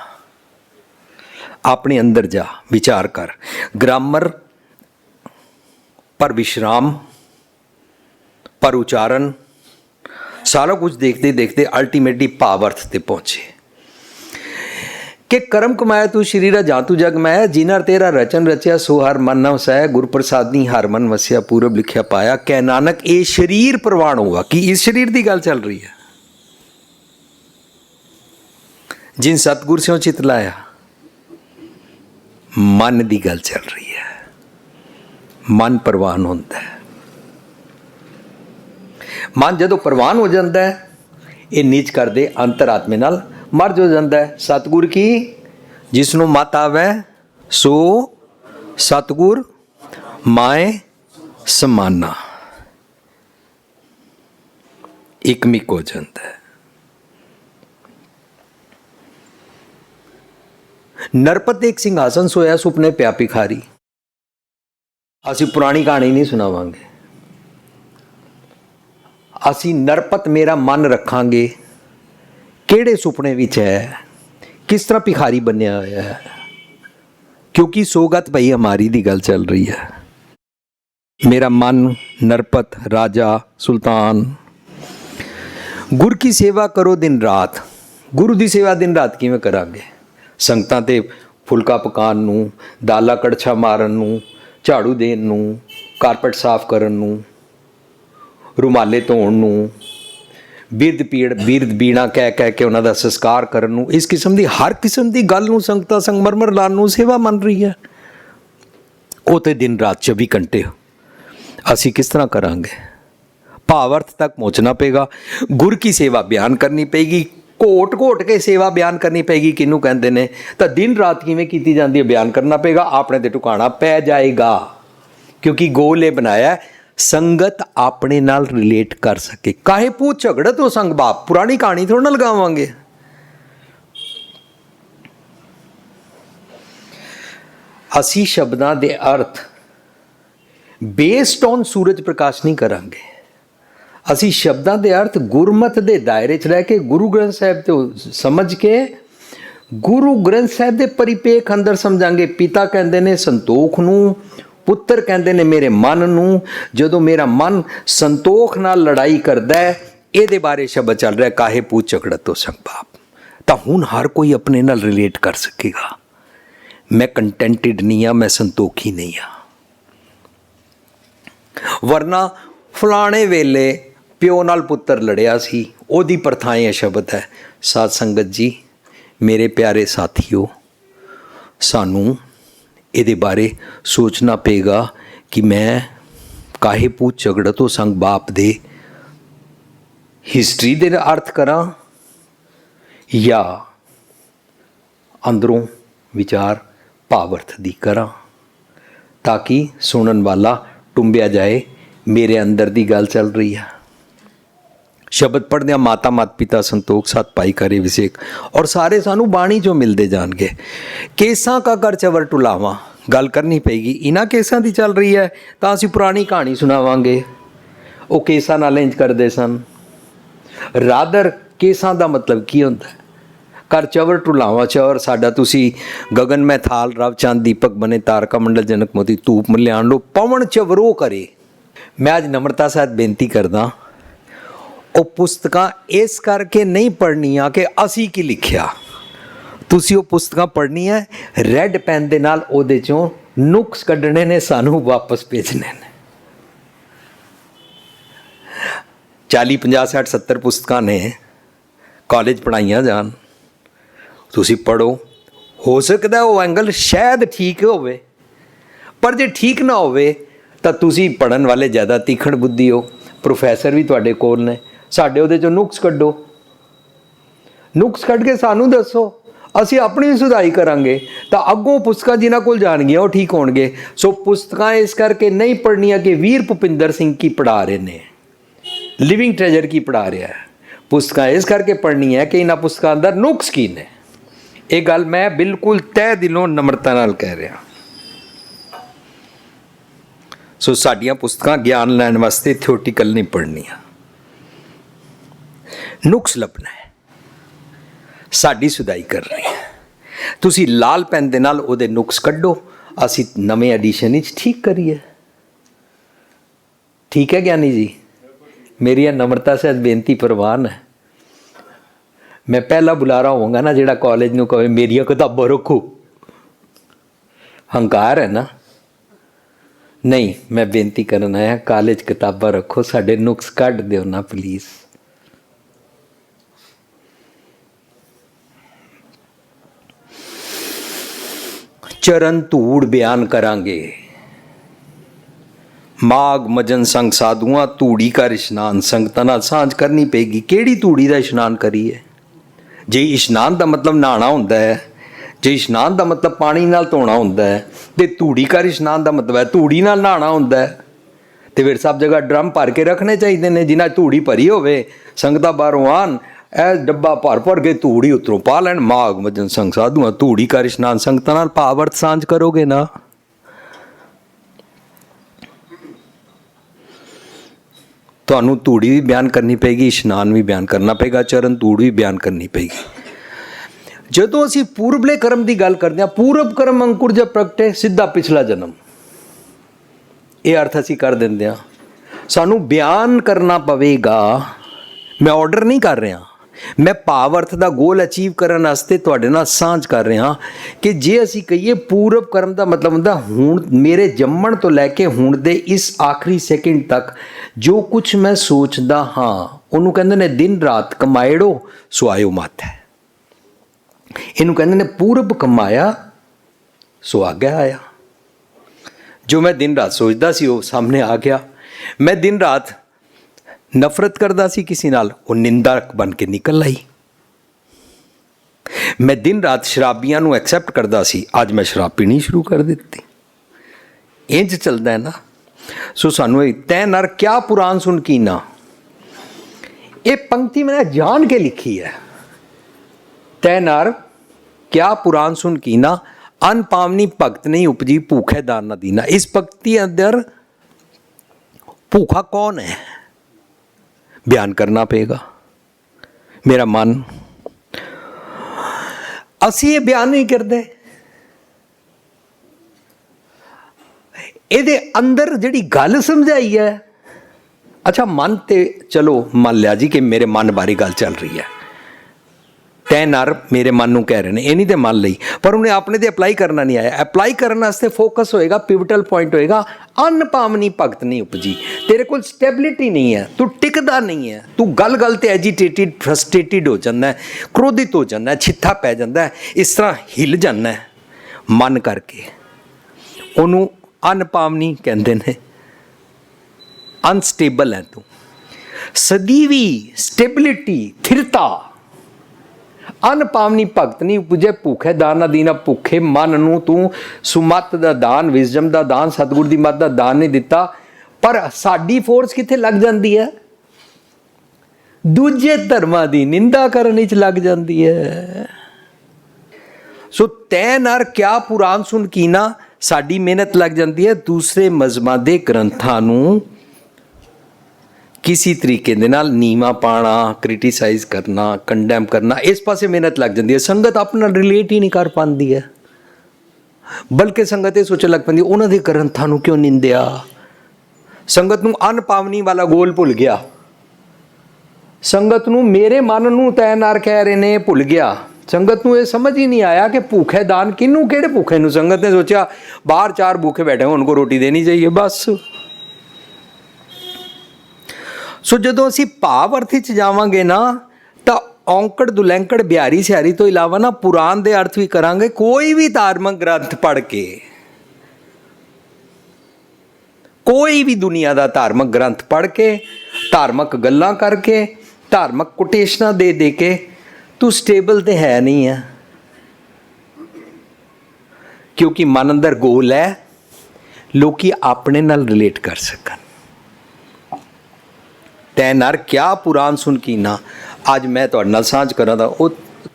ਆਪਣੇ ਅੰਦਰ ਜਾ, ਵਿਚਾਰ ਕਰ। ग्रामर पर विश्राम पर उच्चारण सारा कुछ देखते देखते अल्टीमेटली भावार्थ ते पहुंचे कि कर्म कमाया तू शरीरा जातू जग माया, जिना तेरा रचन रचिया सो हर मन न वसाया, गुर प्रसादी हर मन वसिया, पूरब लिखिया पाया। कै नानक ये शरीर प्रवान होगा। कि इस शरीर की गल चल रही है? जिन सतगुर से चित लाया, मन की गल चल रही है। मन प्रवान होता है। मन जदों प्रवान हो जाता है, ये नीच कर दे अंतरात्मे नाल मर्ज हो जाता है। सतगुर की जिसनों मत आवे सो सतगुर माए समाना, इकमिक हो जाता है। नरपत एक सिंहासन सोया सुपने पिया भिखारी। असी पुरानी कहानी नहीं सुनावांगे, असी नरपत मेरा मन रखांगे किहड़े सुपने विच है, किस तरह भिखारी बनया होया है। क्योंकि सोगत भाई हमारी दी गल चल रही है। मेरा मन नरपत, राजा, सुल्तान। गुर की सेवा करो दिन रात। गुरु की सेवा दिन रात किवें करांगे? संगतां ते फुलका पकाउण नूं, दाला कड़छा मारन नूं, झाड़ू देण नूं, कारपेट साफ करन नूं, रुमाले धोण नूं, बिरद बीणा कह के उन्हां दा संस्कार करन नूं। इस किस्म दी हर किस्म दी गल नूं संगतां संगमरमर लाण नूं सेवा मन रही है। ਉਹ ਤੇ दिन रात 24 घंटे ਅਸੀਂ किस तरह करांगे? भावार्थ तक पहुँचना पेगा। गुर की सेवा बयान करनी पेगी, घोट घोट के सेवा बयान करनी पेगी। किनू कहते हैं? तो दिन रात किवें कीती जाती है बयान करना पेगा। आपने ते टुकाना पै जाएगा, क्योंकि गोल ये बनाया संगत अपने नाल रिलेट कर सके। काहे पूछ झगड़ा तो संग बाप, पुरानी कहानी थोड़ा ना लगावांगे। असी शब्दां दे अर्थ बेस्ड ऑन सूरज प्रकाश नहीं करांगे। असी शब्दां दे अर्थ गुरमत दे दायरे च रह के, गुरु ग्रंथ साहिब तो समझ के, गुरु ग्रंथ साहिब दे परिपेख अंदर समझांगे। पिता कहंदे ने संतोख नूं, पुत्र कहंदे ने मेरे मन नूं। जदों मेरा मन संतोख नाल लड़ाई करदा है, इहदे बारे शब्द चल रहा है, काहे पूछ झगड़ा तो संग बाप। तां हुण हर कोई अपने नाल रिलेट कर सकेगा। मैं कंटेंटेड नहीं हाँ, मैं संतोखी नहीं हाँ। वरना फलाने वेले प्यो नाल पुत्र लड़िया सी, ओदी प्रथाएं शब्द है। साध संगत जी, मेरे प्यारे साथियों, सानू इहदे बारे सोचना पेगा कि मैं काहे पूछ झगड़ा तो संग बाप दे हिस्ट्री दे अर्थ करा या अंदरों विचार भावर्थ दी करा, ताकि सुनन वाला टुंबिया जाए मेरे अंदर दी गल चल रही है। शब्द पढ़दे माता मात पिता संतोख साथ पाई करे विसेक, और सारे सानू बाणी जो मिलते जाएंगे। केसां का कर चवर टुलावा गल करनी पेगी। इन्हां केसां दी चल रही है तो असीं पुरानी कहानी सुनावांगे। वो केसां नाल इंज करदे सन। रादर केसां दा मतलब की हुंदा है? कर चवर टुलावा चवर साडा तुसी गगन में थाल रव चांद दीपक बने तारका मंडल जनक मोती धूप मल्याण लो पवन चवरो करे। मैं आज नम्रता साथ बेनती करदा, ਉਹ ਪੁਸਤਕਾਂ ਇਸ ਕਰਕੇ ਨਹੀਂ ਪੜ੍ਹਨੀਆਂ ਕਿ ਅਸੀਂ ਕੀ ਲਿਖਿਆ। ਤੁਸੀਂ ਉਹ ਪੁਸਤਕਾਂ ਪੜ੍ਹਨੀਆਂ ਰੈੱਡ ਪੈਨ ਦੇ ਨਾਲ, ਉਹਦੇ 'ਚੋਂ नुक्स कढ़ने ने, सानू वापस भेजने ने। 40 50 60 70 पुस्तकां ने कॉलेज पढ़ाइयां जान, तुसी पढ़ो। हो सकदा वो एंगल शायद ठीक होवे, पर जे ठीक ना होवे ਤਾਂ ਤੁਸੀਂ पढ़न वाले ज़्यादा तीखण बुद्धि हो। प्रोफैसर भी ਤੁਹਾਡੇ ਕੋਲ ਨੇ, ਸਾਡੇ ਉਹਦੇ ਚੋਂ ਨੁਕਸ ਕੱਢੋ, ਨੁਕਸ ਕੱਢ ਕੇ ਸਾਨੂੰ ਦੱਸੋ, ਅਸੀਂ ਆਪਣੀ ਸੁਧਾਈ ਕਰਾਂਗੇ ਤਾਂ ਅੱਗੋਂ ਪੁਸਤਕਾਂ ਜਿਨ੍ਹਾਂ ਕੋਲ ਜਾਣਗੀਆਂ ਉਹ ਠੀਕ ਹੋਣਗੇ। ਸੋ ਪੁਸਤਕਾਂ ਇਸ ਕਰਕੇ ਨਹੀਂ ਪੜ੍ਹਨੀਆਂ ਕਿ ਵੀਰ ਭੁਪਿੰਦਰ ਸਿੰਘ ਕੀ ਪੜ੍ਹਾ ਰਹੇ ਨੇ, ਲਿਵਿੰਗ ਟ੍ਰੈਜਰ ਕੀ ਪੜ੍ਹਾ ਰਿਹਾ ਹੈ। ਪੁਸਤਕਾਂ ਇਸ ਕਰਕੇ ਪੜ੍ਹਨੀ ਹੈ ਕਿ ਇਹਨਾਂ ਪੁਸਤਕਾਂ ਅੰਦਰ ਨੁਕਸ ਕੀ ਨੇ। ਇਹ ਗੱਲ ਮੈਂ ਬਿਲਕੁਲ ਤਹਿ ਦਿਲੋਂ ਨਮਰਤਾ ਨਾਲ ਕਹਿ ਰਿਹਾ। ਸੋ ਸਾਡੀਆਂ ਪੁਸਤਕਾਂ ਗਿਆਨ ਲੈਣ ਵਾਸਤੇ ਥਿਓਟੀਕਲ ਨਹੀਂ ਪੜ੍ਹਨੀਆਂ, ਨੁਕਸ ਲੱਭਣਾ ਹੈ, ਸਾਡੀ ਸੁਧਾਈ ਕਰਨੀ ਹੈ। ਤੁਸੀਂ ਲਾਲ ਪੈਨ ਦੇ ਨਾਲ ਉਹਦੇ ਨੁਕਸ ਕੱਢੋ, ਅਸੀਂ ਨਵੇਂ ਐਡੀਸ਼ਨ ਵਿੱਚ ਠੀਕ ਕਰੀਏ। ਠੀਕ ਹੈ ਗਿਆਨੀ ਜੀ, ਮੇਰੀ ਇਹ ਨਮਰਤਾ ਸਹਿਤ ਬੇਨਤੀ ਪ੍ਰਵਾਨ ਹੈ। ਮੈਂ ਪਹਿਲਾ ਬੁਲਾਰਾ ਹੋਵਾਂਗਾ ਨਾ ਜਿਹੜਾ ਕਾਲਜ ਨੂੰ ਕਹੇ ਮੇਰੀਆਂ ਕਿਤਾਬਾਂ ਰੱਖੋ। ਹੰਕਾਰ ਹੈ ਨਾ। ਨਹੀਂ, ਮੈਂ ਬੇਨਤੀ ਕਰਨ ਆਇਆ ਕਾਲਜ ਕਿਤਾਬਾਂ ਰੱਖੋ, ਸਾਡੇ ਨੁਕਸ ਕੱਢ ਦਿਓ ਨਾ ਪਲੀਜ਼। ਚਰਨ ਧੂੜ ਬਿਆਨ ਕਰਾਂਗੇ। ਮਾਗ ਮਜਨ ਸੰਗ ਸਾਧੂਆਂ ਧੂੜੀ ਕਰ ਇਸ਼ਨਾਨ, ਸੰਗਤਾਂ ਨਾਲ ਸਾਂਝ ਕਰਨੀ ਪਏਗੀ। ਕਿਹੜੀ ਧੂੜੀ ਦਾ ਇਸ਼ਨਾਨ ਕਰੀਏ? ਜੇ ਇਸ਼ਨਾਨ ਦਾ ਮਤਲਬ ਨਹਾਉਣਾ ਹੁੰਦਾ ਹੈ, ਜੇ ਇਸ਼ਨਾਨ ਦਾ ਮਤਲਬ ਪਾਣੀ ਨਾਲ ਧੋਣਾ ਹੁੰਦਾ ਹੈ, ਤੇ ਧੂੜੀ ਕਰ ਇਸ਼ਨਾਨ ਦਾ ਮਤਲਬ ਹੈ ਧੂੜੀ ਨਾਲ ਨਹਾਉਣਾ ਹੁੰਦਾ ਹੈ। ਤੇ ਫਿਰ ਸਭ ਜਗ੍ਹਾ ਡਰਮ ਭਰ ਕੇ ਰੱਖਣੇ ਚਾਹੀਦੇ ਨੇ, ਜਿਨ੍ਹਾਂ ਧੂੜੀ ਭਰੀ ਹੋਵੇ ਸੰਗਤਾਂ ਬਾਹਰੋਂ ਆਉਣ, ਇਹ ਡੱਬਾ ਭਰ ਕੇ ਧੂੜੀ ਉੱਤਰੋਂ ਪਾ ਲੈਣ। ਮਾਗ ਮਜਨ ਸੰਗ ਸਾਧੂਆਂ ਧੂੜੀ ਕਰ ਇਸ਼ਨਾਨ, ਸੰਗਤਾਂ ਨਾਲ ਭਾਵ ਅਰਥ ਸਾਂਝ ਕਰੋਗੇ ਨਾ। ਤੁਹਾਨੂੰ ਧੂੜੀ ਵੀ ਬਿਆਨ ਕਰਨੀ ਪਏਗੀ, ਇਸ਼ਨਾਨ ਵੀ ਬਿਆਨ ਕਰਨਾ ਪਏਗਾ, ਚਰਨ ਧੂੜ ਵੀ ਬਿਆਨ ਕਰਨੀ ਪਏਗੀ। ਜਦੋਂ ਅਸੀਂ ਪੂਰਬਲੇ ਕਰਮ ਦੀ ਗੱਲ ਕਰਦੇ ਹਾਂ, ਪੂਰਬ ਕਰਮ ਅੰਕੁਰ ਜਬ ਪ੍ਰਗਟੇ ਸਿੱਧਾ ਪਿਛਲਾ ਜਨਮ, ਇਹ ਅਰਥ ਅਸੀਂ ਕਰ ਦਿੰਦੇ ਹਾਂ। ਸਾਨੂੰ ਬਿਆਨ ਕਰਨਾ ਪਵੇਗਾ। ਮੈਂ ਆਰਡਰ ਨਹੀਂ ਕਰ ਰਿਹਾ, ਮੈਂ ਭਾਵ ਅਰਥ ਦਾ ਗੋਲ ਅਚੀਵ ਕਰਨ ਵਾਸਤੇ ਤੁਹਾਡੇ ਨਾਲ ਸਾਂਝ ਕਰ ਰਿਹਾ ਕਿ ਜੇ ਅਸੀਂ ਕਹੀਏ ਪੂਰਬ ਕਰਮ ਦਾ ਮਤਲਬ ਹੁੰਦਾ ਹੁਣ ਮੇਰੇ ਜੰਮਣ ਤੋਂ ਲੈ ਕੇ ਹੁਣ ਦੇ ਇਸ ਆਖਰੀ ਸੈਕਿੰਡ ਤੱਕ ਜੋ ਕੁਝ ਮੈਂ ਸੋਚਦਾ ਹਾਂ, ਉਹਨੂੰ ਕਹਿੰਦੇ ਨੇ ਦਿਨ ਰਾਤ ਕਮਾਇੜੋ ਸੁਆਇਓ ਮਤ ਹੈ। ਇਹਨੂੰ ਕਹਿੰਦੇ ਨੇ ਪੂਰਬ ਕਮਾਇਆ ਸੁਆਗਿਆ ਆਇਆ। ਜੋ ਮੈਂ ਦਿਨ ਰਾਤ ਸੋਚਦਾ ਸੀ ਉਹ ਸਾਹਮਣੇ ਆ ਗਿਆ। ਮੈਂ ਦਿਨ ਰਾਤ ਨਫ਼ਰਤ ਕਰਦਾ ਸੀ ਕਿਸੇ ਨਾਲ, ਉਹ ਨਿੰਦਕ ਬਣ ਕੇ ਨਿਕਲ ਆਈ। ਮੈਂ ਦਿਨ ਰਾਤ ਸ਼ਰਾਬੀਆਂ ਨੂੰ ਐਕਸੈਪਟ ਕਰਦਾ ਸੀ, ਅੱਜ ਮੈਂ ਸ਼ਰਾਬ ਪੀਣੀ ਸ਼ੁਰੂ ਕਰ ਦਿੱਤੀ। ਇੰਜ ਚੱਲਦਾ ਹੈ ਨਾ। ਸੋ ਸਾਨੂੰ ਇਹ ਤੈ ਨਰ ਕਿਆ ਪੁਰਾਣ ਸੁਣ ਕੀਨਾ, ਇਹ ਪੰਕਤੀ ਮੈਂ ਜਾਣ ਕੇ ਲਿਖੀ ਹੈ। ਤੈ ਨਰ ਕਿਆ ਪੁਰਾਣ ਸੁਣ ਕੀਨਾ, ਅਨ ਪਾਵਨੀ ਭਗਤ ਨਹੀਂ ਉਪਜੀ ਭੂਖੇ ਦਾਨ ਨਾ ਦੀਨਾ। ਇਸ ਭਗਤੀ ਅੰਦਰ ਭੂਖਾ ਕੌਣ ਹੈ ਬਿਆਨ ਕਰਨਾ ਪਏਗਾ। ਮੇਰਾ ਮਨ, ਅਸੀਂ ਇਹ ਬਿਆਨ ਨਹੀਂ ਕਰਦੇ। ਇਹਦੇ ਅੰਦਰ ਜਿਹੜੀ ਗੱਲ ਸਮਝਾਈ ਹੈ, ਅੱਛਾ ਮਨ ਤੇ ਚਲੋ ਮੰਨ ਲਿਆ ਜੀ ਕਿ ਮੇਰੇ ਮਨ ਬਾਰੇ ਗੱਲ ਚੱਲ ਰਹੀ ਹੈ, ਤੈ ਨਰ ਮੇਰੇ ਮਨ ਨੂੰ ਕਹਿ ਰਹੇ ਨੇ, ਇਹ ਨਹੀਂ ਤੇ ਮੰਨ ਲਈ, ਪਰ ਉਹਨੇ ਆਪਣੇ ਤੇ ਅਪਲਾਈ ਕਰਨਾ ਨਹੀਂ ਆਇਆ। ਅਪਲਾਈ ਕਰਨ ਵਾਸਤੇ ਫੋਕਸ ਹੋਏਗਾ, ਪਿਵਟਲ ਪੁਆਇੰਟ ਹੋਏਗਾ ਅਨ ਪਾਵਨੀ ਭਗਤ ਨਹੀਂ ਉਪਜੀ। ਤੇਰੇ ਕੋਲ ਸਟੈਬਿਲਿਟੀ ਨਹੀਂ ਹੈ, ਤੂੰ ਟਿਕਦਾ ਨਹੀਂ ਹੈ, ਤੂੰ ਗੱਲ ਤੇ ਐਜੀਟੇਟਿਡ ਫਰਸਟ੍ਰੇਟਿਡ ਹੋ ਜਾਂਦਾ, ਕ੍ਰੋਧਿਤ ਹੋ ਜਾਂਦਾ, ਛਿੱਥਾ ਪੈ ਜਾਂਦਾ, ਇਸ ਤਰ੍ਹਾਂ ਹਿੱਲ ਜਾਂਦਾ ਮਨ ਕਰਕੇ। ਉਹਨੂੰ ਅਨਪਾਵਨੀ ਕਹਿੰਦੇ ਨੇ। ਅਨਸਟੇਬਲ ਹੈ ਤੂੰ, ਸਦੀਵੀ ਸਟੇਬਿਲਿਟੀ ਥਿਰਤਾ। ਅਨਪਾਵਨੀ ਭਗਤ ਨਹੀਂ ਉਪਜੇ ਭੁੱਖੇ ਦਾਨ ਨਾ ਦੀਨਾ। ਭੁੱਖੇ ਮਨ ਨੂੰ ਤੂੰ ਸੁਮਤ ਦਾ ਦਾਨ, ਵਿਜ਼ਡਮ ਦਾ ਦਾਨ, ਸਤਿਗੁਰ ਦੀ ਮੱਤ ਦਾ ਦਾਨ ਨਹੀਂ ਦਿੱਤਾ। ਪਰ ਸਾਡੀ ਫੋਰਸ ਕਿੱਥੇ ਲੱਗ ਜਾਂਦੀ ਹੈ? ਦੂਜੇ ਧਰਮਾਂ ਦੀ ਨਿੰਦਾ ਕਰਨ ਵਿੱਚ ਲੱਗ ਜਾਂਦੀ ਹੈ। ਸੋ ਤੈ ਨਰ ਕਿਆ ਪੁਰਾਣ ਸੁਣ ਕੀਨਾ, ਸਾਡੀ ਮਿਹਨਤ ਲੱਗ ਜਾਂਦੀ ਹੈ ਦੂਸਰੇ ਮਜ਼ਹਬਾਂ ਦੇ ਗ੍ਰੰਥਾਂ ਨੂੰ ਕਿਸੇ ਤਰੀਕੇ ਦੇ ਨਾਲ ਨੀਵਾਂ ਪਾਣਾ, ਕ੍ਰਿਟੀਸਾਈਜ਼ ਕਰਨਾ, ਕੰਡੈਮ ਕਰਨਾ, ਇਸ ਪਾਸੇ ਮਿਹਨਤ ਲੱਗ ਜਾਂਦੀ ਹੈ। ਸੰਗਤ ਆਪਣਾ ਰਿਲੇਟ ਹੀ ਨਹੀਂ ਕਰ ਪਾਉਂਦੀ ਹੈ, ਬਲਕਿ ਸੰਗਤ ਇਹ ਸੋਚਣ ਲੱਗ ਪੈਂਦੀ ਉਹਨਾਂ ਦੇ ਗ੍ਰੰਥਾਂ ਨੂੰ ਕਿਉਂ ਨਿੰਦਿਆ। ਸੰਗਤ ਨੂੰ ਅਨਪਾਵਨੀ ਵਾਲਾ ਗੋਲ ਭੁੱਲ ਗਿਆ। ਸੰਗਤ ਨੂੰ ਮੇਰੇ ਮਨ ਨੂੰ ਤੈ ਨਰ ਕਹਿ ਰਹੇ ਨੇ ਭੁੱਲ ਗਿਆ। ਸੰਗਤ ਨੂੰ ਇਹ ਸਮਝ ਹੀ ਨਹੀਂ ਆਇਆ ਕਿ ਭੁੱਖੇ ਦਾਨ ਕਿਹਨੂੰ, ਕਿਹੜੇ ਭੁੱਖੇ ਨੂੰ। ਸੰਗਤ ਨੇ ਸੋਚਿਆ ਬਾਹਰ 4 ਭੁੱਖੇ बैठे हैं, उनको रोटी देनी चाहिए बस। ਸੋ ਜਦੋਂ ਅਸੀਂ ਭਾਵ ਅਰਥ 'ਚ ਜਾਵਾਂਗੇ ਨਾ ਤਾਂ ਔਂਕੜ ਦੁਲੈਂਕੜ ਬਿਹਾਰੀ ਸਿਹਾਰੀ ਤੋਂ ਇਲਾਵਾ ਨਾ ਪੁਰਾਣ ਦੇ ਅਰਥ ਵੀ ਕਰਾਂਗੇ। ਕੋਈ ਵੀ ਧਾਰਮਿਕ ਗ੍ਰੰਥ ਪੜ੍ਹ ਕੇ, ਕੋਈ ਵੀ ਦੁਨੀਆ ਦਾ ਧਾਰਮਿਕ ਗ੍ਰੰਥ ਪੜ੍ਹ ਕੇ, ਧਾਰਮਿਕ ਗੱਲਾਂ ਕਰਕੇ, ਧਾਰਮਿਕ ਕੋਟੇਸ਼ਨਾਂ ਦੇ ਦੇ ਕੇ ਤੂੰ ਸਟੇਬਲ ਤੇ ਹੈ ਨਹੀਂ ਆ। ਕਿਉਂਕਿ ਮਨ ਅੰਦਰ ਗੋਲ ਹੈ, ਲੋਕੀ ਆਪਣੇ ਨਾਲ ਰਿਲੇਟ ਕਰ ਸਕਣ। ਤੈ ਨਰ ਕਿਆ ਪੁਰਾਣ ਸੁਣ ਕੀ ਨਾ। ਅੱਜ ਮੈਂ ਤੁਹਾਡੇ ਨਾਲ ਸਾਂਝ ਕਰਾਂ ਤਾਂ ਉਹ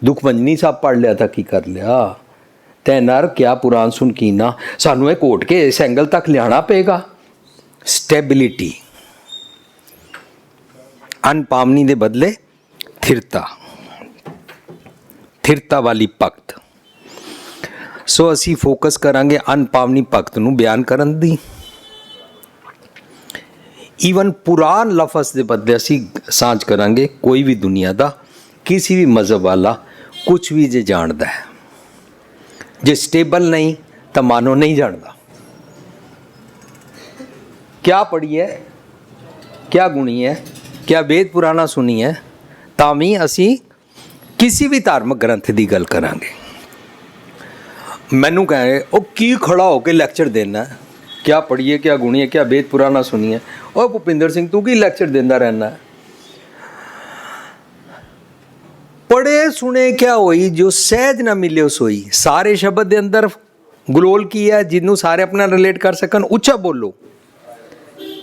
ਦੁਖਵੰਜਨੀ ਸਾਹਿਬ ਪੜ੍ਹ ਲਿਆ ਤਾਂ ਕੀ ਕਰ ਲਿਆ। ਤੈ ਨਰ ਕਿਆ ਪੁਰਾਣ ਸੁਣ ਕੀ ਨਾ। ਸਾਨੂੰ ਇਹ ਘੋਟ ਕੇ ਇਸ ਐਂਗਲ ਤੱਕ ਲਿਆਉਣਾ ਪਏਗਾ। ਸਟੈਬਿਲਿਟੀ, ਅਨਪਾਵਨੀ ਦੇ ਬਦਲੇ ਥਿਰਤਾ, ਥਿਰਤਾ ਵਾਲੀ ਭਗਤ। ਸੋ ਅਸੀਂ ਫੋਕਸ ਕਰਾਂਗੇ ਅਨਪਾਵਨੀ ਭਗਤ ਨੂੰ ਬਿਆਨ ਕਰਨ ਦੀ। ਈਵਨ ਪੁਰਾਣ ਲਫ਼ਜ਼ ਦੇ ਬਦਲੇ ਅਸੀਂ ਸਾਂਝ ਕਰਾਂਗੇ ਕੋਈ ਵੀ ਦੁਨੀਆ ਦਾ ਕਿਸੇ ਵੀ ਮਜ਼ਹਬ ਵਾਲਾ ਕੁਛ ਵੀ ਜੇ ਜਾਣਦਾ ਹੈ, ਜੇ ਸਟੇਬਲ ਨਹੀਂ ਤਾਂ ਮਾਨੋ ਨਹੀਂ ਜਾਣਦਾ। क्या पढ़ी है, क्या गुणी है, क्या वेद पुराना सुनी है, ਤਾਂ ਵੀ ਅਸੀਂ ਕਿਸੇ ਵੀ ਧਾਰਮਿਕ ਗ੍ਰੰਥ ਦੀ ਗੱਲ ਕਰਾਂਗੇ। ਮੈਨੂੰ ਕਹੇ ਉਹ ਕੀ ਖੜਾ ਹੋ ਕੇ ਲੈਕਚਰ ਦੇਣਾ, क्या पढ़ी है, क्या गुणी है, क्या वेद पुराना सुनी है। ਉਹ ਭੁਪਿੰਦਰ ਸਿੰਘ ਤੂੰ ਕੀ ਲੈਕਚਰ ਦਿੰਦਾ ਰਹਿਣਾ। ਪੜ੍ਹੇ ਸੁਣੇ ਕਿਆ ਹੋਈ, ਜੋ ਸਹਿਜ ਨਾ ਮਿਲਿਓ ਸੋਈ। ਸਾਰੇ ਸ਼ਬਦ ਦੇ ਅੰਦਰ ਗਲੋਲ ਕੀ ਹੈ, ਜਿਹਨੂੰ ਸਾਰੇ ਆਪਣਾ ਰਿਲੇਟ ਕਰ ਸਕਣ। ਉੱਚਾ ਬੋਲੋ,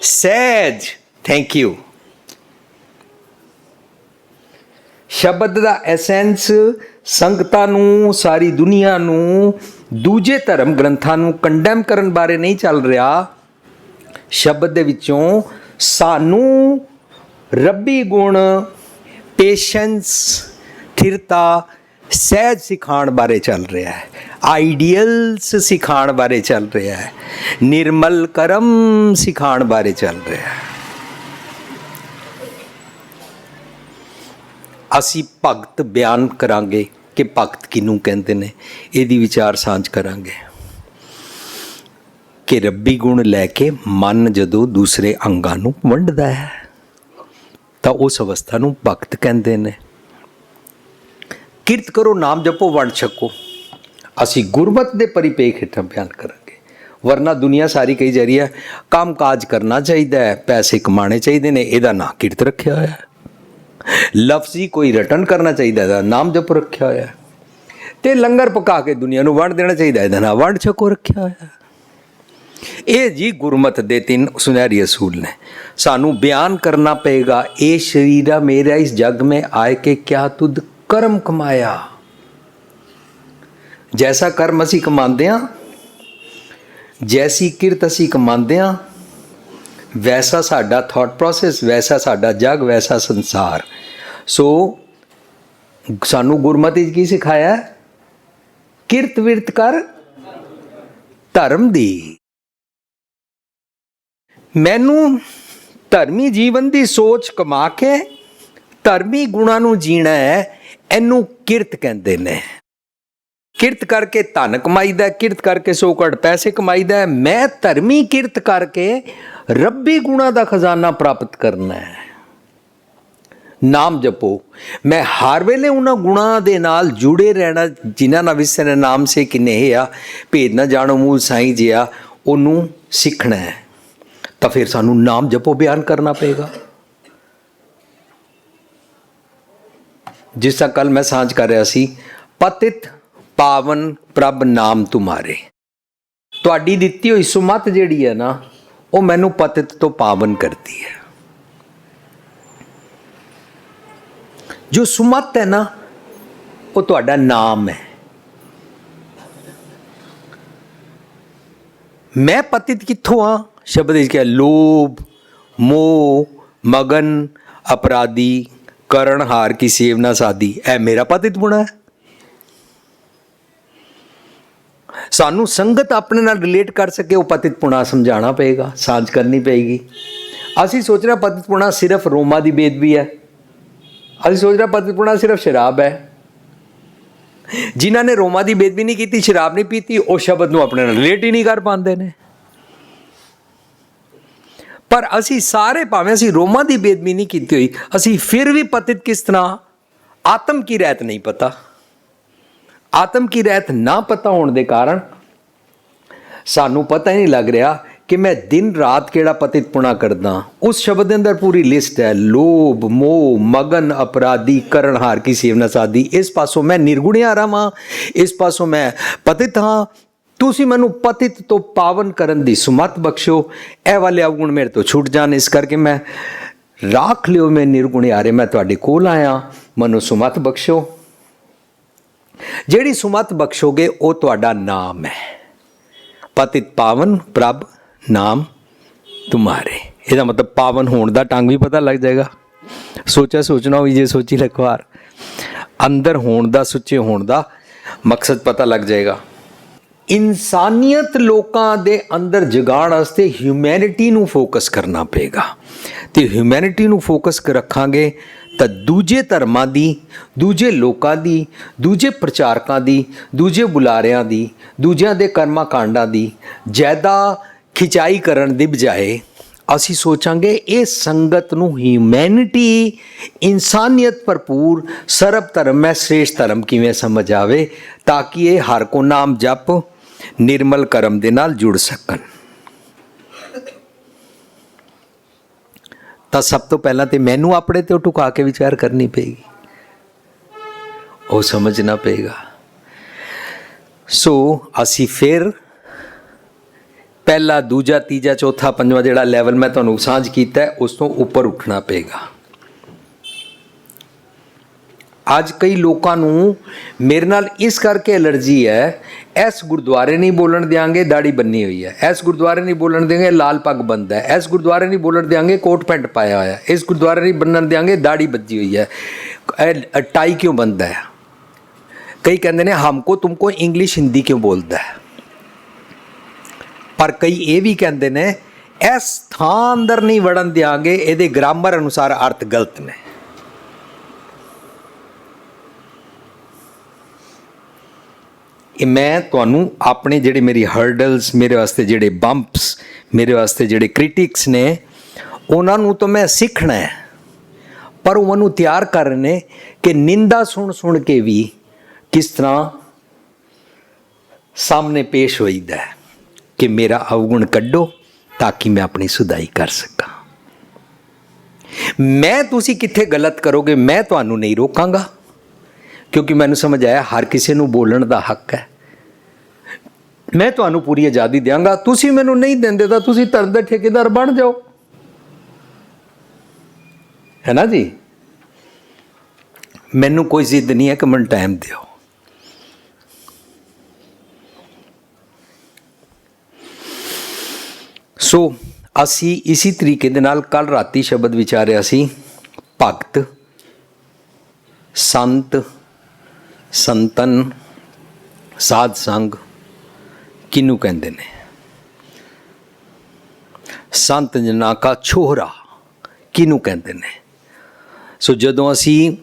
ਸਹਿਜ। Thank you. ਸ਼ਬਦ ਦਾ ਐਸੈਂਸ ਸੰਗਤਾਂ ਨੂੰ, ਸਾਰੀ ਦੁਨੀਆ ਨੂੰ, ਦੂਜੇ ਧਰਮ ਗ੍ਰੰਥਾਂ ਨੂੰ ਕੰਡੈਮ ਕਰਨ ਬਾਰੇ ਨਹੀਂ ਚੱਲ ਰਿਹਾ। ਸ਼ਬਦ ਦੇ ਵਿੱਚੋਂ ਸਾਨੂੰ ਰੱਬੀ ਗੁਣ, ਪੇਸ਼ੈਂਸ, ਥਿਰਤਾ, ਸਹਿਜ ਸਿਖਾਉਣ ਬਾਰੇ ਚੱਲ ਰਿਹਾ ਹੈ। ਆਈਡੀਅਲਸ ਸਿਖਾਉਣ ਬਾਰੇ ਚੱਲ ਰਿਹਾ ਹੈ। ਨਿਰਮਲ ਕਰਮ ਸਿਖਾਉਣ ਬਾਰੇ ਚੱਲ ਰਿਹਾ ਹੈ। ਅਸੀਂ ਭਗਤ ਬਿਆਨ ਕਰਾਂਗੇ ਕਿ ਭਗਤ ਕਿਹਨੂੰ ਕਹਿੰਦੇ ਨੇ। ਇਹਦੀ ਵਿਚਾਰ ਸਾਂਝ ਕਰਾਂਗੇ ਕਿ ਰੱਬੀ ਗੁਣ ਲੈ ਕੇ ਮਨ ਜਦੋਂ ਦੂਸਰੇ ਅੰਗਾਂ ਨੂੰ ਵੰਡਦਾ ਹੈ ਤਾਂ ਉਸ ਅਵਸਥਾ ਨੂੰ ਭਗਤ ਕਹਿੰਦੇ ਨੇ। ਕਿਰਤ ਕਰੋ, ਨਾਮ ਜਪੋ, ਵੰਡ ਛਕੋ। ਅਸੀਂ ਗੁਰਮਤ ਦੇ ਪਰਿਪੇਖ ਹੇਠਾਂ ਬਿਆਨ ਕਰਾਂਗੇ। ਵਰਨਾ ਦੁਨੀਆ ਸਾਰੀ ਕਹੀ ਜਾ ਰਹੀ ਹੈ ਕੰਮ ਕਾਜ ਕਰਨਾ ਚਾਹੀਦਾ ਹੈ, ਪੈਸੇ ਕਮਾਣੇ ਚਾਹੀਦੇ ਨੇ, ਇਹਦਾ ਨਾਂ ਕਿਰਤ ਰੱਖਿਆ ਹੋਇਆ ਹੈ। ਲਫ਼ਜ਼ੀ ਕੋਈ ਰਿਟਰਨ ਕਰਨਾ ਚਾਹੀਦਾ, ਇਹਦਾ ਨਾਮ ਜਪ ਰੱਖਿਆ ਹੋਇਆ ਹੈ। ਤੇ ਲੰਗਰ ਪਕਾ ਕੇ ਦੁਨੀਆ ਨੂੰ ਵੰਡ ਦੇਣਾ ਚਾਹੀਦਾ, ਇਹਦਾ ਨਾਂ ਵੰਡ ਛਕੋ ਰੱਖਿਆ ਹੋਇਆ। ਇਹ ਜੀ ਗੁਰਮਤ ਦੇ 3 ਸੁਨਹਿਰੀ ਅਸੂਲ ਨੇ। ਸਾਨੂੰ ਬਿਆਨ ਕਰਨਾ ਪਏਗਾ, ਇਹ ਸ਼ਰੀਰਾ ਮੇਰਾ ਇਸ ਜਗ में आए के क्या तुद ਕਰਮ ਕਮਾਇਆ। ਜੈਸਾ ਕਰਮ ਅਸੀਂ ਕਮਾਉਂਦੇ ਹਾਂ, ਜੈਸੀ ਕਿਰਤ ਅਸੀਂ ਕਮਾਉਂਦੇ ਹਾਂ, ਵੈਸਾ ਸਾਡਾ ਥਾਟ ਪ੍ਰੋਸੈਸ, ਵੈਸਾ ਸਾਡਾ ਜਗ, ਵੈਸਾ ਸੰਸਾਰ। ਸੋ ਸਾਨੂੰ ਗੁਰਮਤਿ ਕੀ ਸਿਖਾਇਆ? ਕਿਰਤ ਵਿਰਤ ਕਰ ਧਰਮ ਦੀ। ਮੈਨੂੰ ਧਰਮੀ ਜੀਵਨ ਦੀ ਸੋਚ ਕਮਾ ਕੇ ਧਰਮੀ ਗੁਣਾਂ ਨੂੰ ਜੀਣਾ ਹੈ, ਇਹਨੂੰ ਕਿਰਤ ਕਹਿੰਦੇ ਨੇ। ਕਿਰਤ ਕਰਕੇ ਧਨ ਕਮਾਈਦਾ, ਕਿਰਤ ਕਰਕੇ ਸੌਕੜ ਪੈਸੇ ਕਮਾਈਦਾ। ਮੈਂ ਧਰਮੀ ਕਿਰਤ ਕਰਕੇ ਰੱਬੀ ਗੁਣਾਂ ਦਾ ਖਜ਼ਾਨਾ ਪ੍ਰਾਪਤ ਕਰਨਾ ਹੈ। ਨਾਮ ਜਪੋ। ਮੈਂ ਹਰ ਵੇਲੇ ਉਹਨਾਂ ਗੁਣਾਂ ਦੇ ਨਾਲ ਜੁੜੇ ਰਹਿਣਾ ਜਿਨ੍ਹਾਂ ਨਾਲ ਵਿਸਰੇ ਨਾਮ ਸੇ ਕਿਨੇ ਆ ਭੇਦ ਨਾ ਜਾਣੋ ਮੂਲ ਸਾਈਂ ਜਿਆ, ਉਹਨੂੰ ਸਿੱਖਣਾ ਹੈ। ਤਾਂ ਫਿਰ ਸਾਨੂੰ ਨਾਮ ਜਪੋ ਬਿਆਨ ਕਰਨਾ ਪਏਗਾ। ਜਿਸ ਤਰ੍ਹਾਂ ਕੱਲ ਮੈਂ ਸਾਂਝ ਕਰ ਰਿਹਾ ਸੀ, ਪਤਿਤ ਪਾਵਨ ਪ੍ਰਭ ਨਾਮ ਤੁਮਾਰੇ। ਤੁਹਾਡੀ ਦਿੱਤੀ ਹੋਈ ਸੁਮਤ ਜਿਹੜੀ ਹੈ ਨਾ, ਉਹ ਮੈਨੂੰ ਪਤਿਤ ਤੋਂ ਪਾਵਨ ਕਰਦੀ ਹੈ। ਜੋ ਸੁਮਤ ਹੈ ਨਾ, ਉਹ ਤੁਹਾਡਾ ਨਾਮ ਹੈ। ਮੈਂ ਪਤਿਤ ਕਿੱਥੋਂ ਆ? ਸ਼ਬਦ ਵਿੱਚ ਕਿਹਾ ਲੋਭ, ਮੋਹ, ਮਗਨ, ਅਪਰਾਧੀ, ਕਰਨ ਹਾਰ ਕੀ ਸੇਵਨਾ ਸਾਦੀ। ਇਹ ਮੇਰਾ ਪਤਿਤ ਗੁਣ ਹੈ। ਸਾਨੂੰ ਸੰਗਤ ਆਪਣੇ ਨਾਲ ਰਿਲੇਟ ਕਰ ਸਕੇ, ਉਹ ਪਤਿਤ ਪੁਣਾ ਸਮਝਾਉਣਾ ਪਏਗਾ, ਸਾਂਝ ਕਰਨੀ ਪਏਗੀ। ਅਸੀਂ ਸੋਚ ਰਹੇ ਪਤਿਤ ਪੁਣਾ ਸਿਰਫ ਰੋਮਾ ਦੀ ਬੇਦਬੀ ਹੈ। ਅਸੀਂ ਸੋਚ ਰਹੇ ਪਤਿਤ ਪੁਣਾ ਸਿਰਫ ਸ਼ਰਾਬ ਹੈ। ਜਿਨ੍ਹਾਂ ਨੇ ਰੋਮਾਂ ਦੀ ਬੇਦਬੀ ਨਹੀਂ ਕੀਤੀ, ਸ਼ਰਾਬ ਨਹੀਂ ਪੀਤੀ, ਉਹ ਸ਼ਬਦ ਨੂੰ ਆਪਣੇ ਨਾਲ ਰਿਲੇਟ ਹੀ ਨਹੀਂ ਕਰ ਪਾਉਂਦੇ ਨੇ। ਪਰ ਅਸੀਂ ਸਾਰੇ, ਭਾਵੇਂ ਅਸੀਂ ਰੋਮਾਂ ਦੀ ਬੇਦਬੀ ਨਹੀਂ ਕੀਤੀ ਹੋਈ, ਅਸੀਂ ਫਿਰ ਵੀ ਪਤਿਤ ਕਿਸ ਤਰ੍ਹਾਂ, ਆਤਮ ਕੀ ਰਹਿਤ ਨਹੀਂ ਪਤਾ। ਆਤਮ ਕੀ ਰਹਿਤ ਨਾ ਪਤਾ ਹੋਣ ਦੇ ਕਾਰਨ ਸਾਨੂੰ ਪਤਾ ਹੀ ਨਹੀਂ ਲੱਗ ਰਿਹਾ ਕਿ ਮੈਂ ਦਿਨ ਰਾਤ ਕਿਹੜਾ ਪਤਿਤ ਪੁਣਾ ਕਰਦਾ। ਉਸ ਸ਼ਬਦ ਦੇ ਅੰਦਰ ਪੂਰੀ ਲਿਸਟ ਹੈ, ਲੋਭ ਮੋਹ ਮਗਨ ਅਪਰਾਧੀ ਕਰਨਹਾਰ ਕੀ ਸੇਵਨਾ ਸਾਦੀ। ਇਸ ਪਾਸੋਂ ਮੈਂ ਨਿਰਗੁਣਿਆ ਰਵਾਂ, ਇਸ ਪਾਸੋਂ ਮੈਂ ਪਤਿਤ ਹਾਂ। ਤੁਸੀਂ ਮੈਨੂੰ ਪਤਿਤ ਤੋਂ ਪਾਵਨ ਕਰਨ ਦੀ ਸੁਮਤ ਬਖਸ਼ੋ। ਇਹ ਵਾਲੇ ਅਵਗੁਣ ਮੇਰੇ ਤੋਂ ਛੁੱਟ ਜਾਣ, ਇਸ ਕਰਕੇ ਮੈਂ ਰਾਖ ਲਿਓ ਮੈਂ ਨਿਰਗੁਣਿਆਰੇ, ਮੈਂ ਤੁਹਾਡੇ ਕੋਲ ਆਇਆ, ਮੈਨੂੰ ਸੁਮਤ ਬਖਸ਼ੋ। ਜਿਹੜੀ ਸੁਮਤ ਬਖਸ਼ੋਗੇ ਉਹ ਤੁਹਾਡਾ ਨਾਮ ਹੈ। ਪਤਿਤ ਪਾਵਨ ਪ੍ਰਭ ਨਾਮ ਤੁਮਾਰੇ। ਇਹਦਾ ਮਤਲਬ ਪਾਵਨ ਹੋਣ ਦਾ ਢੰਗ ਵੀ ਪਤਾ ਲੱਗ ਜਾਏਗਾ। ਸੋਚਣਾ ਹੋਈ ਜੇ ਸੋਚੀ ਲਖਵਾਰ, ਅੰਦਰ ਹੋਣ ਦਾ, ਸੁੱਚੇ ਹੋਣ ਦਾ ਮਕਸਦ ਪਤਾ ਲੱਗ ਜਾਏਗਾ। ਇਨਸਾਨੀਅਤ ਲੋਕਾਂ ਦੇ ਅੰਦਰ ਜਗਾਉਣ ਵਾਸਤੇ ਹਿਊਮੈਨਿਟੀ ਨੂੰ ਫੋਕਸ ਕਰਨਾ ਪਏਗਾ, ਤੇ ਹਿਊਮੈਨਿਟੀ ਨੂੰ ਫੋਕਸ ਰੱਖਾਂਗੇ ਤਾਂ ਦੂਜੇ ਧਰਮਾਂ ਦੀ, ਦੂਜੇ ਲੋਕਾਂ ਦੀ, ਦੂਜੇ ਪ੍ਰਚਾਰਕਾਂ ਦੀ, ਦੂਜੇ ਬੁਲਾਰਿਆਂ ਦੀ, ਦੂਜਿਆਂ ਦੇ ਕਰਮਾਂ ਕਾਂਡਾਂ ਦੀ ਜ਼ਿਆਦਾ ਖਿਚਾਈ ਕਰਨ ਦੀ ਬਜਾਏ ਅਸੀਂ ਸੋਚਾਂਗੇ ਇਹ ਸੰਗਤ ਨੂੰ ਹਿਊਮੈਨਿਟੀ, ਇਨਸਾਨੀਅਤ ਭਰਪੂਰ ਸਰਬ ਧਰਮ ਹੈ ਸ੍ਰੇਸ਼ਟ ਧਰਮ ਕਿਵੇਂ ਸਮਝ ਆਵੇ, ਤਾਂ ਕਿ ਇਹ ਹਰ ਕੋ ਨਾਮ ਜਪ ਨਿਰਮਲ ਕਰਮ ਦੇ ਨਾਲ ਜੁੜ ਸਕਣ। ਤਾਂ ਸਭ ਤੋਂ ਪਹਿਲਾਂ ਤੇ ਮੈਨੂੰ ਆਪਣੇ ਤੇ ਟੁਕਾ ਕੇ ਵਿਚਾਰ ਕਰਨੀ ਪਏਗੀ, ਉਹ ਸਮਝਣਾ ਪਏਗਾ। ਸੋ ਅਸੀਂ ਫਿਰ ਪਹਿਲਾ, ਦੂਜਾ, ਤੀਜਾ, ਚੌਥਾ, ਪੰਜਵਾਂ ਜਿਹੜਾ ਲੈਵਲ ਮੈਂ ਤੁਹਾਨੂੰ ਸਾਂਝ ਕੀਤਾ ਉਸ ਤੋਂ ਉੱਪਰ ਉੱਠਣਾ ਪਏਗਾ। ਅੱਜ ਕਈ ਲੋਕਾਂ ਨੂੰ ਮੇਰੇ ਨਾਲ ਇਸ ਕਰਕੇ ਐਲਰਜੀ ਹੈ, ਇਸ ਗੁਰਦੁਆਰੇ ਨਹੀਂ ਬੋਲਣ ਦਿਆਂਗੇ ਦਾੜੀ ਬੰਨੀ ਹੋਈ ਹੈ, ਇਸ ਗੁਰਦੁਆਰੇ ਨਹੀਂ ਬੋਲਣ ਦੇਂਗੇ ਲਾਲ ਪੱਗ ਬੰਨ੍ਹਦਾ ਹੈ, ਇਸ ਗੁਰਦੁਆਰੇ ਨਹੀਂ ਬੋਲਣ ਦਿਆਂਗੇ ਕੋਟ ਪੈਂਟ ਪਾਇਆ ਹੋਇਆ, ਇਸ ਗੁਰਦੁਆਰੇ ਨਹੀਂ ਬੰਨਣ ਦਿਆਂਗੇ ਦਾੜੀ ਬੱਜੀ ਹੋਈ ਹੈ, ਟਾਈ ਕਿਉਂ ਬੰਨਦਾ ਹੈ। ਕਈ ਕਹਿੰਦੇ ਨੇ ਹਮਕੋ ਤੁਮਕੋ ਇੰਗਲਿਸ਼ ਹਿੰਦੀ ਕਿਉਂ ਬੋਲਦਾ ਹੈ। ਪਰ ਕਈ ਇਹ ਵੀ ਕਹਿੰਦੇ ਨੇ ਇਸ ਥਾਂ ਅੰਦਰ ਨਹੀਂ ਵੜਨ ਦਿਆਂਗੇ, ਇਹਦੇ ਗ੍ਰਾਮਰ ਅਨੁਸਾਰ ਅਰਥ ਗਲਤ ਨੇ। ਇਹ ਮੈਂ ਤੁਹਾਨੂੰ ਆਪਣੇ ਜਿਹੜੇ ਮੇਰੀ ਹਰਡਲਸ, ਮੇਰੇ ਵਾਸਤੇ ਜਿਹੜੇ ਬੰਪਸ, ਮੇਰੇ ਵਾਸਤੇ ਜਿਹੜੇ ਕ੍ਰਿਟਿਕਸ ਨੇ, ਉਹਨਾਂ ਨੂੰ ਤਾਂ ਮੈਂ ਸਿੱਖਣਾ ਹੈ, ਪਰ ਉਹ ਮੈਨੂੰ ਤਿਆਰ ਕਰ ਰਹੇ ਨੇ ਕਿ ਨਿੰਦਾ ਸੁਣ ਕੇ ਵੀ ਕਿਸ ਤਰ੍ਹਾਂ ਸਾਹਮਣੇ ਪੇਸ਼ ਹੋਈਦਾ ਹੈ ਕਿ ਮੇਰਾ ਅਵਗੁਣ ਕੱਢੋ ਤਾਂ ਕਿ ਮੈਂ ਆਪਣੀ ਸੁਧਾਈ ਕਰ ਸਕਾਂ। ਮੈਂ ਤੁਸੀਂ ਕਿੱਥੇ ਗਲਤ ਕਰੋਗੇ ਮੈਂ ਤੁਹਾਨੂੰ ਨਹੀਂ ਰੋਕਾਂਗਾ, ਕਿਉਂਕਿ ਮੈਨੂੰ ਸਮਝ ਆਇਆ ਹਰ ਕਿਸੇ ਨੂੰ ਬੋਲਣ ਦਾ ਹੱਕ ਹੈ। ਮੈਂ ਤੁਹਾਨੂੰ ਪੂਰੀ ਆਜ਼ਾਦੀ ਦਿਆਂਗਾ। ਤੁਸੀਂ ਮੈਨੂੰ ਨਹੀਂ ਦਿੰਦੇ ਤਾਂ ਤੁਸੀਂ ਧਰਮ ਦੇ ਠੇਕੇਦਾਰ ਬਣ ਜਾਓ, ਹੈ ਨਾ ਜੀ। ਮੈਨੂੰ ਕੋਈ ਜ਼ਿੱਦ ਨਹੀਂ ਹੈ ਕਿ ਮੈਨੂੰ ਟਾਈਮ ਦਿਓ। ਸੋ ਅਸੀਂ ਇਸੇ ਤਰੀਕੇ ਦੇ ਨਾਲ ਕੱਲ ਰਾਤੀ ਸ਼ਬਦ ਵਿਚਾਰਿਆ ਸੀ, ਭਗਤ, ਸੰਤ, ਸੰਤਨ, ਸਾਧ ਸੰਗ ਕਿਹਨੂੰ ਕਹਿੰਦੇ ਨੇ। ਸੰਤ ਜਨਾਂ ਕਾ ਛੋਹਰਾ ਕਿਹਨੂੰ ਕਹਿੰਦੇ ਨੇ। ਸੋ ਜਦੋਂ ਅਸੀਂ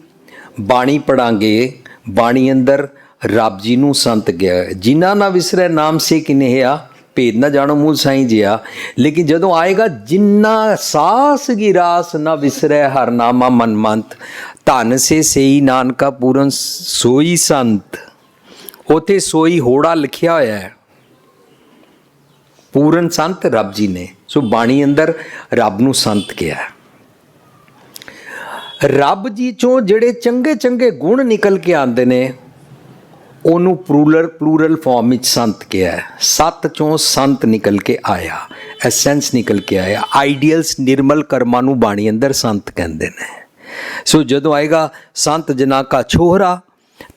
ਬਾਣੀ ਪੜਾਂਗੇ, ਬਾਣੀ ਅੰਦਰ ਰੱਬ ਜੀ ਨੂੰ ਸੰਤ ਗਿਆ, ਜਿਨ੍ਹਾਂ ਨਾ ਵਿਸਰੈ ਨਾਮ ਸੇ ਕਿਨੇਹਾ, ਭੇਦ ਨਾ ਜਾਣੋ ਮੂਲ ਸਾਈਂ ਜਿਆ। ਲੇਕਿਨ ਜਦੋਂ ਆਏਗਾ ਜਿੰਨਾ ਸਾਸ ਕੀ ਰਾਸ ਨਾ ਵਿਸਰੈ ਹਰ ਨਾਮਾ ਮਨ ਮੰਤ, ਧਨ ਸੇ ਸਈ ਨਾਨਕਾ ਪੂਰਨ ਸੋਈ ਸੰਤ। ਉੱਥੇ ਸੋਈ ਹੋੜਾ ਲਿਖਿਆ ਹੋਇਆ ਹੈ, ਪੂਰਨ ਸੰਤ ਰੱਬ ਜੀ ਨੇ। ਸੋ ਬਾਣੀ ਅੰਦਰ ਰੱਬ ਨੂੰ ਸੰਤ ਕਿਹਾ। ਰੱਬ ਜੀ ਚੋਂ ਜਿਹੜੇ ਚੰਗੇ ਚੰਗੇ ਗੁਣ ਨਿਕਲ ਕੇ ਆਉਂਦੇ ਨੇ ਉਹਨੂੰ ਪਲੂਰਲ ਫਾਰਮ ਵਿੱਚ ਸੰਤ ਕਿਹਾ ਹੈ। ਸੱਤ ਚੋਂ ਸੰਤ ਨਿਕਲ ਕੇ ਆਇਆ, ਐਸੈਂਸ ਨਿਕਲ ਕੇ ਆਇਆ। ਆਈਡੀਅਲਸ, ਨਿਰਮਲ ਕਰਮਾਂ ਨੂੰ ਬਾਣੀ ਅੰਦਰ ਸੰਤ ਕਹਿੰਦੇ ਨੇ। ਸੋ ਜਦੋਂ ਆਏਗਾ ਸੰਤ ਜਨਾਂ ਕਾ ਛੋਹਰਾ,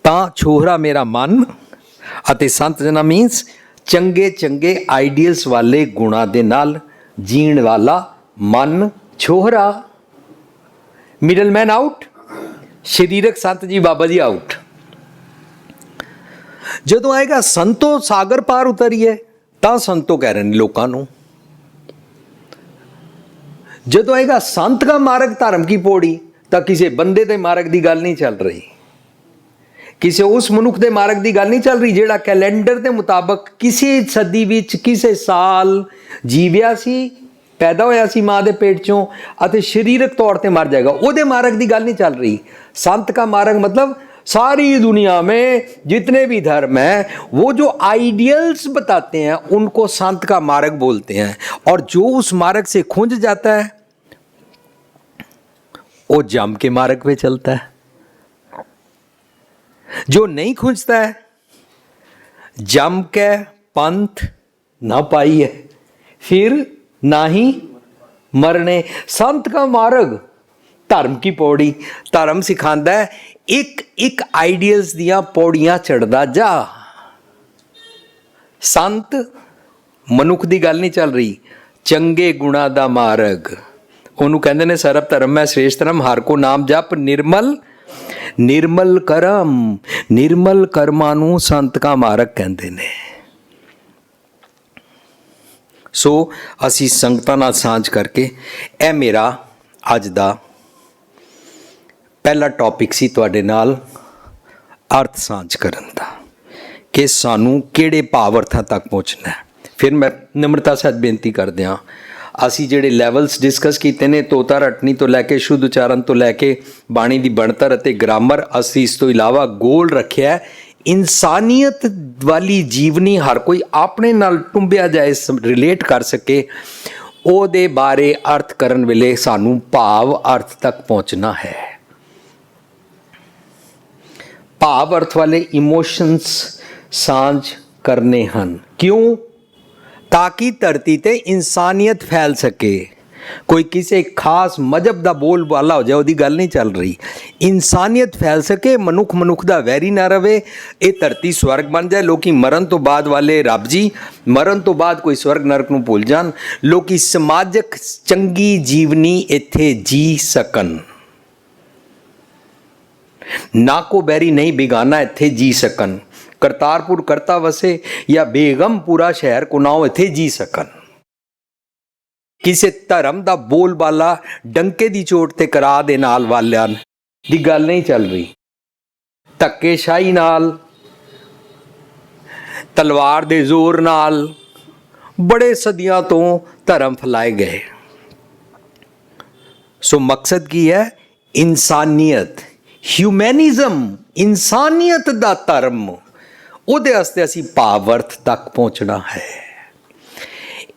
ਤਾਂ ਛੋਹਰਾ ਮੇਰਾ ਮਨ, ਅਤੇ ਸੰਤ ਜਨਾਂ ਮੀਨਸ ਚੰਗੇ ਚੰਗੇ ਆਈਡੀਅਲਸ ਵਾਲੇ ਗੁਣਾਂ ਦੇ ਨਾਲ ਜੀਣ ਵਾਲਾ ਮਨ ਛੋਹਰਾ। ਮਿਡਲਮੈਨ ਆਊਟ, ਸਰੀਰਕ ਸੰਤ ਜੀ ਬਾਬਾ ਜੀ ਆਊਟ। ਜਦੋਂ ਆਏਗਾ ਸੰਤੋ ਸਾਗਰ ਪਾਰ ਉਤਰੀਏ, ਤਾਂ ਸੰਤੋ ਕਹਿ ਰਹੇ ਨੇ ਲੋਕਾਂ ਨੂੰ। ਜਦੋਂ ਆਏਗਾ ਸੰਤ ਦਾ ਮਾਰਗ ਧਰਮ ਕੀ ਪੌੜੀ, ਤਾਂ ਕਿਸੇ ਬੰਦੇ ਦੇ ਮਾਰਗ ਦੀ ਗੱਲ ਨਹੀਂ ਚੱਲ ਰਹੀ। ਕਿਸੇ ਉਸ ਮਨੁੱਖ ਦੇ ਮਾਰਗ ਦੀ ਗੱਲ ਨਹੀਂ ਚੱਲ ਰਹੀ ਜਿਹੜਾ ਕੈਲੰਡਰ ਦੇ ਮੁਤਾਬਕ ਕਿਸੇ ਸਦੀ ਵਿੱਚ ਕਿਸੇ ਸਾਲ ਜੀਵਿਆ ਸੀ, ਪੈਦਾ ਹੋਇਆ ਸੀ ਮਾਂ ਦੇ ਪੇਟ ਚੋਂ ਅਤੇ ਸਰੀਰਕ ਤੌਰ ਤੇ ਮਰ ਜਾएगा। ਉਹਦੇ मार्ग की गल नहीं चल रही। संत का मार्ग मतलब सारी दुनिया में जितने भी धर्म हैं वो जो आइडियल्स बताते हैं उनको संत का मार्ग बोलते हैं, और जो उस मार्ग से खुंज जाता है वो जम के मार्ग पे चलता है। जो नहीं खुंजता है जम के पंथ ना पाई है फिर ना ही मरने। संत का मार्ग धर्म की पौड़ी, धर्म सिखांदा है एक एक आइडियल्स दियां पौड़ियां चढ़दा जा। संत मनुख दी गल नहीं चल रही, चंगे गुणा दा मार्ग ਉਹਨੂੰ ਕਹਿੰਦੇ ਨੇ ਸਰਬ ਧਰਮ ਮੈਂ श्रेष्ठ धर्म, हर को नाम जप निर्मल निर्मल करम। निर्मल ਕਰਮਾਂ ਨੂੰ ਸੰਤ का मार्ग ਕਹਿੰਦੇ ਨੇ। ਸੋ ਅਸੀਂ ਸੰਗਤਾਂ ਨਾਲ ਸਾਂਝ ਕਰਕੇ ਇਹ ਮੇਰਾ ਅੱਜ ਦਾ ਪਹਿਲਾ ਟੌਪਿਕ ਸੀ ਤੁਹਾਡੇ ਨਾਲ ਅਰਥ ਸਾਂਝ ਕਰਨ ਦਾ, ਕਿ ਸਾਨੂੰ ਕਿਹੜੇ ਭਾਵ ਅਰਥਾਂ ਤੱਕ ਪਹੁੰਚਣਾ ਹੈ। ਫਿਰ ਮੈਂ ਨਿਮਰਤਾ ਸਹਿਤ ਬੇਨਤੀ ਕਰਦੇ ਹਾਂ, ਅਸੀਂ ਜਿਹੜੇ ਲੈਵਲਸ ਡਿਸਕਸ ਕੀਤੇ ਨੇ, ਤੋਤਾ ਰਟਨੀ ਤੋਂ ਲੈ ਕੇ ਸ਼ੁੱਧ ਉਚਾਰਨ ਤੋਂ ਲੈ ਕੇ ਬਾਣੀ ਦੀ ਬਣਤਰ ਅਤੇ ਗ੍ਰਾਮਰ, ਅਸੀਂ ਇਸ ਤੋਂ ਇਲਾਵਾ ਗੋਲ ਰੱਖਿਆ ਇਨਸਾਨੀਅਤ ਵਾਲੀ ਜੀਵਨੀ ਹਰ ਕੋਈ ਆਪਣੇ ਨਾਲ ਟੁੰਬਿਆ ਜਾਏ, ਰਿਲੇਟ ਕਰ ਸਕੇ। ਉਹਦੇ ਬਾਰੇ ਅਰਥ ਕਰਨ ਵੇਲੇ ਸਾਨੂੰ ਭਾਵ ਅਰਥ ਤੱਕ ਪਹੁੰਚਣਾ ਹੈ। ਭਾਵ ਅਰਥ ਵਾਲੇ ਇਮੋਸ਼ਨਸ ਸਾਂਝ ਕਰਨੇ ਹਨ। ਕਿਉਂ? ਤਾਂ ਕਿ ਧਰਤੀ ਤੇ ਇਨਸਾਨੀਅਤ ਫੈਲ ਸਕੇ। कोई किसी खास मजहब का बोल वाला हो जाए उसकी गल नहीं चल रही। इंसानियत फैल सके, मनुख मनुख का वैरी ना रहे, ये धरती स्वर्ग बन जाए। लोग मरण तो बाद वाले रब जी मरण तो बाद कोई स्वर्ग नरक नूं भुल जान, लोग समाजक चंगी जीवनी इत्थे जी सकन, ना को बैरी नहीं बेगाना इत्थे जी सकन। करतारपुर करता वसे या बेगमपुरा शहर को नाओ इत्थे जी सकन। ਕਿਸੇ ਧਰਮ ਦਾ ਬੋਲ ਬਾਲਾ ਡੰਕੇ ਦੀ ਚੋਟ ਤੇ ਕਰਾ ਦੇ ਨਾਲ ਵਾਲਿਆਂ ਦੀ ਗੱਲ ਨਹੀਂ ਚੱਲ ਰਹੀ। ਧੱਕੇਸ਼ਾਹੀ ਨਾਲ, ਤਲਵਾਰ ਦੇ ਜ਼ੋਰ ਨਾਲ ਬੜੇ ਸਦੀਆਂ ਤੋਂ ਧਰਮ ਫੈਲਾਏ ਗਏ। ਸੋ ਮਕਸਦ ਕੀ ਹੈ? ਇਨਸਾਨੀਅਤ, ਹਿਊਮੈਨਿਜ਼ਮ, ਇਨਸਾਨੀਅਤ ਦਾ ਧਰਮ, ਉਹਦੇ ਵਾਸਤੇ ਅਸੀਂ ਭਾਵ ਅਰਥ ਤੱਕ ਪਹੁੰਚਣਾ ਹੈ।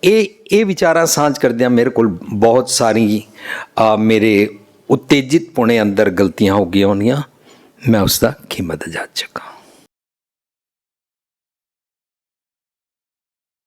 ਇਹ ਵਿਚਾਰਾਂ ਸਾਂਝ ਕਰਦਿਆਂ ਮੇਰੇ ਕੋਲ ਬਹੁਤ ਸਾਰੀ ਮੇਰੇ ਉਤੇਜਿਤ ਪੁਣੇ ਅੰਦਰ ਗਲਤੀਆਂ ਹੋ ਗਈਆਂ ਹੋਣੀਆਂ, ਮੈਂ ਉਸ ਦਾ ਖਿਮਤ ਜਾ ਚੁੱਕਾ।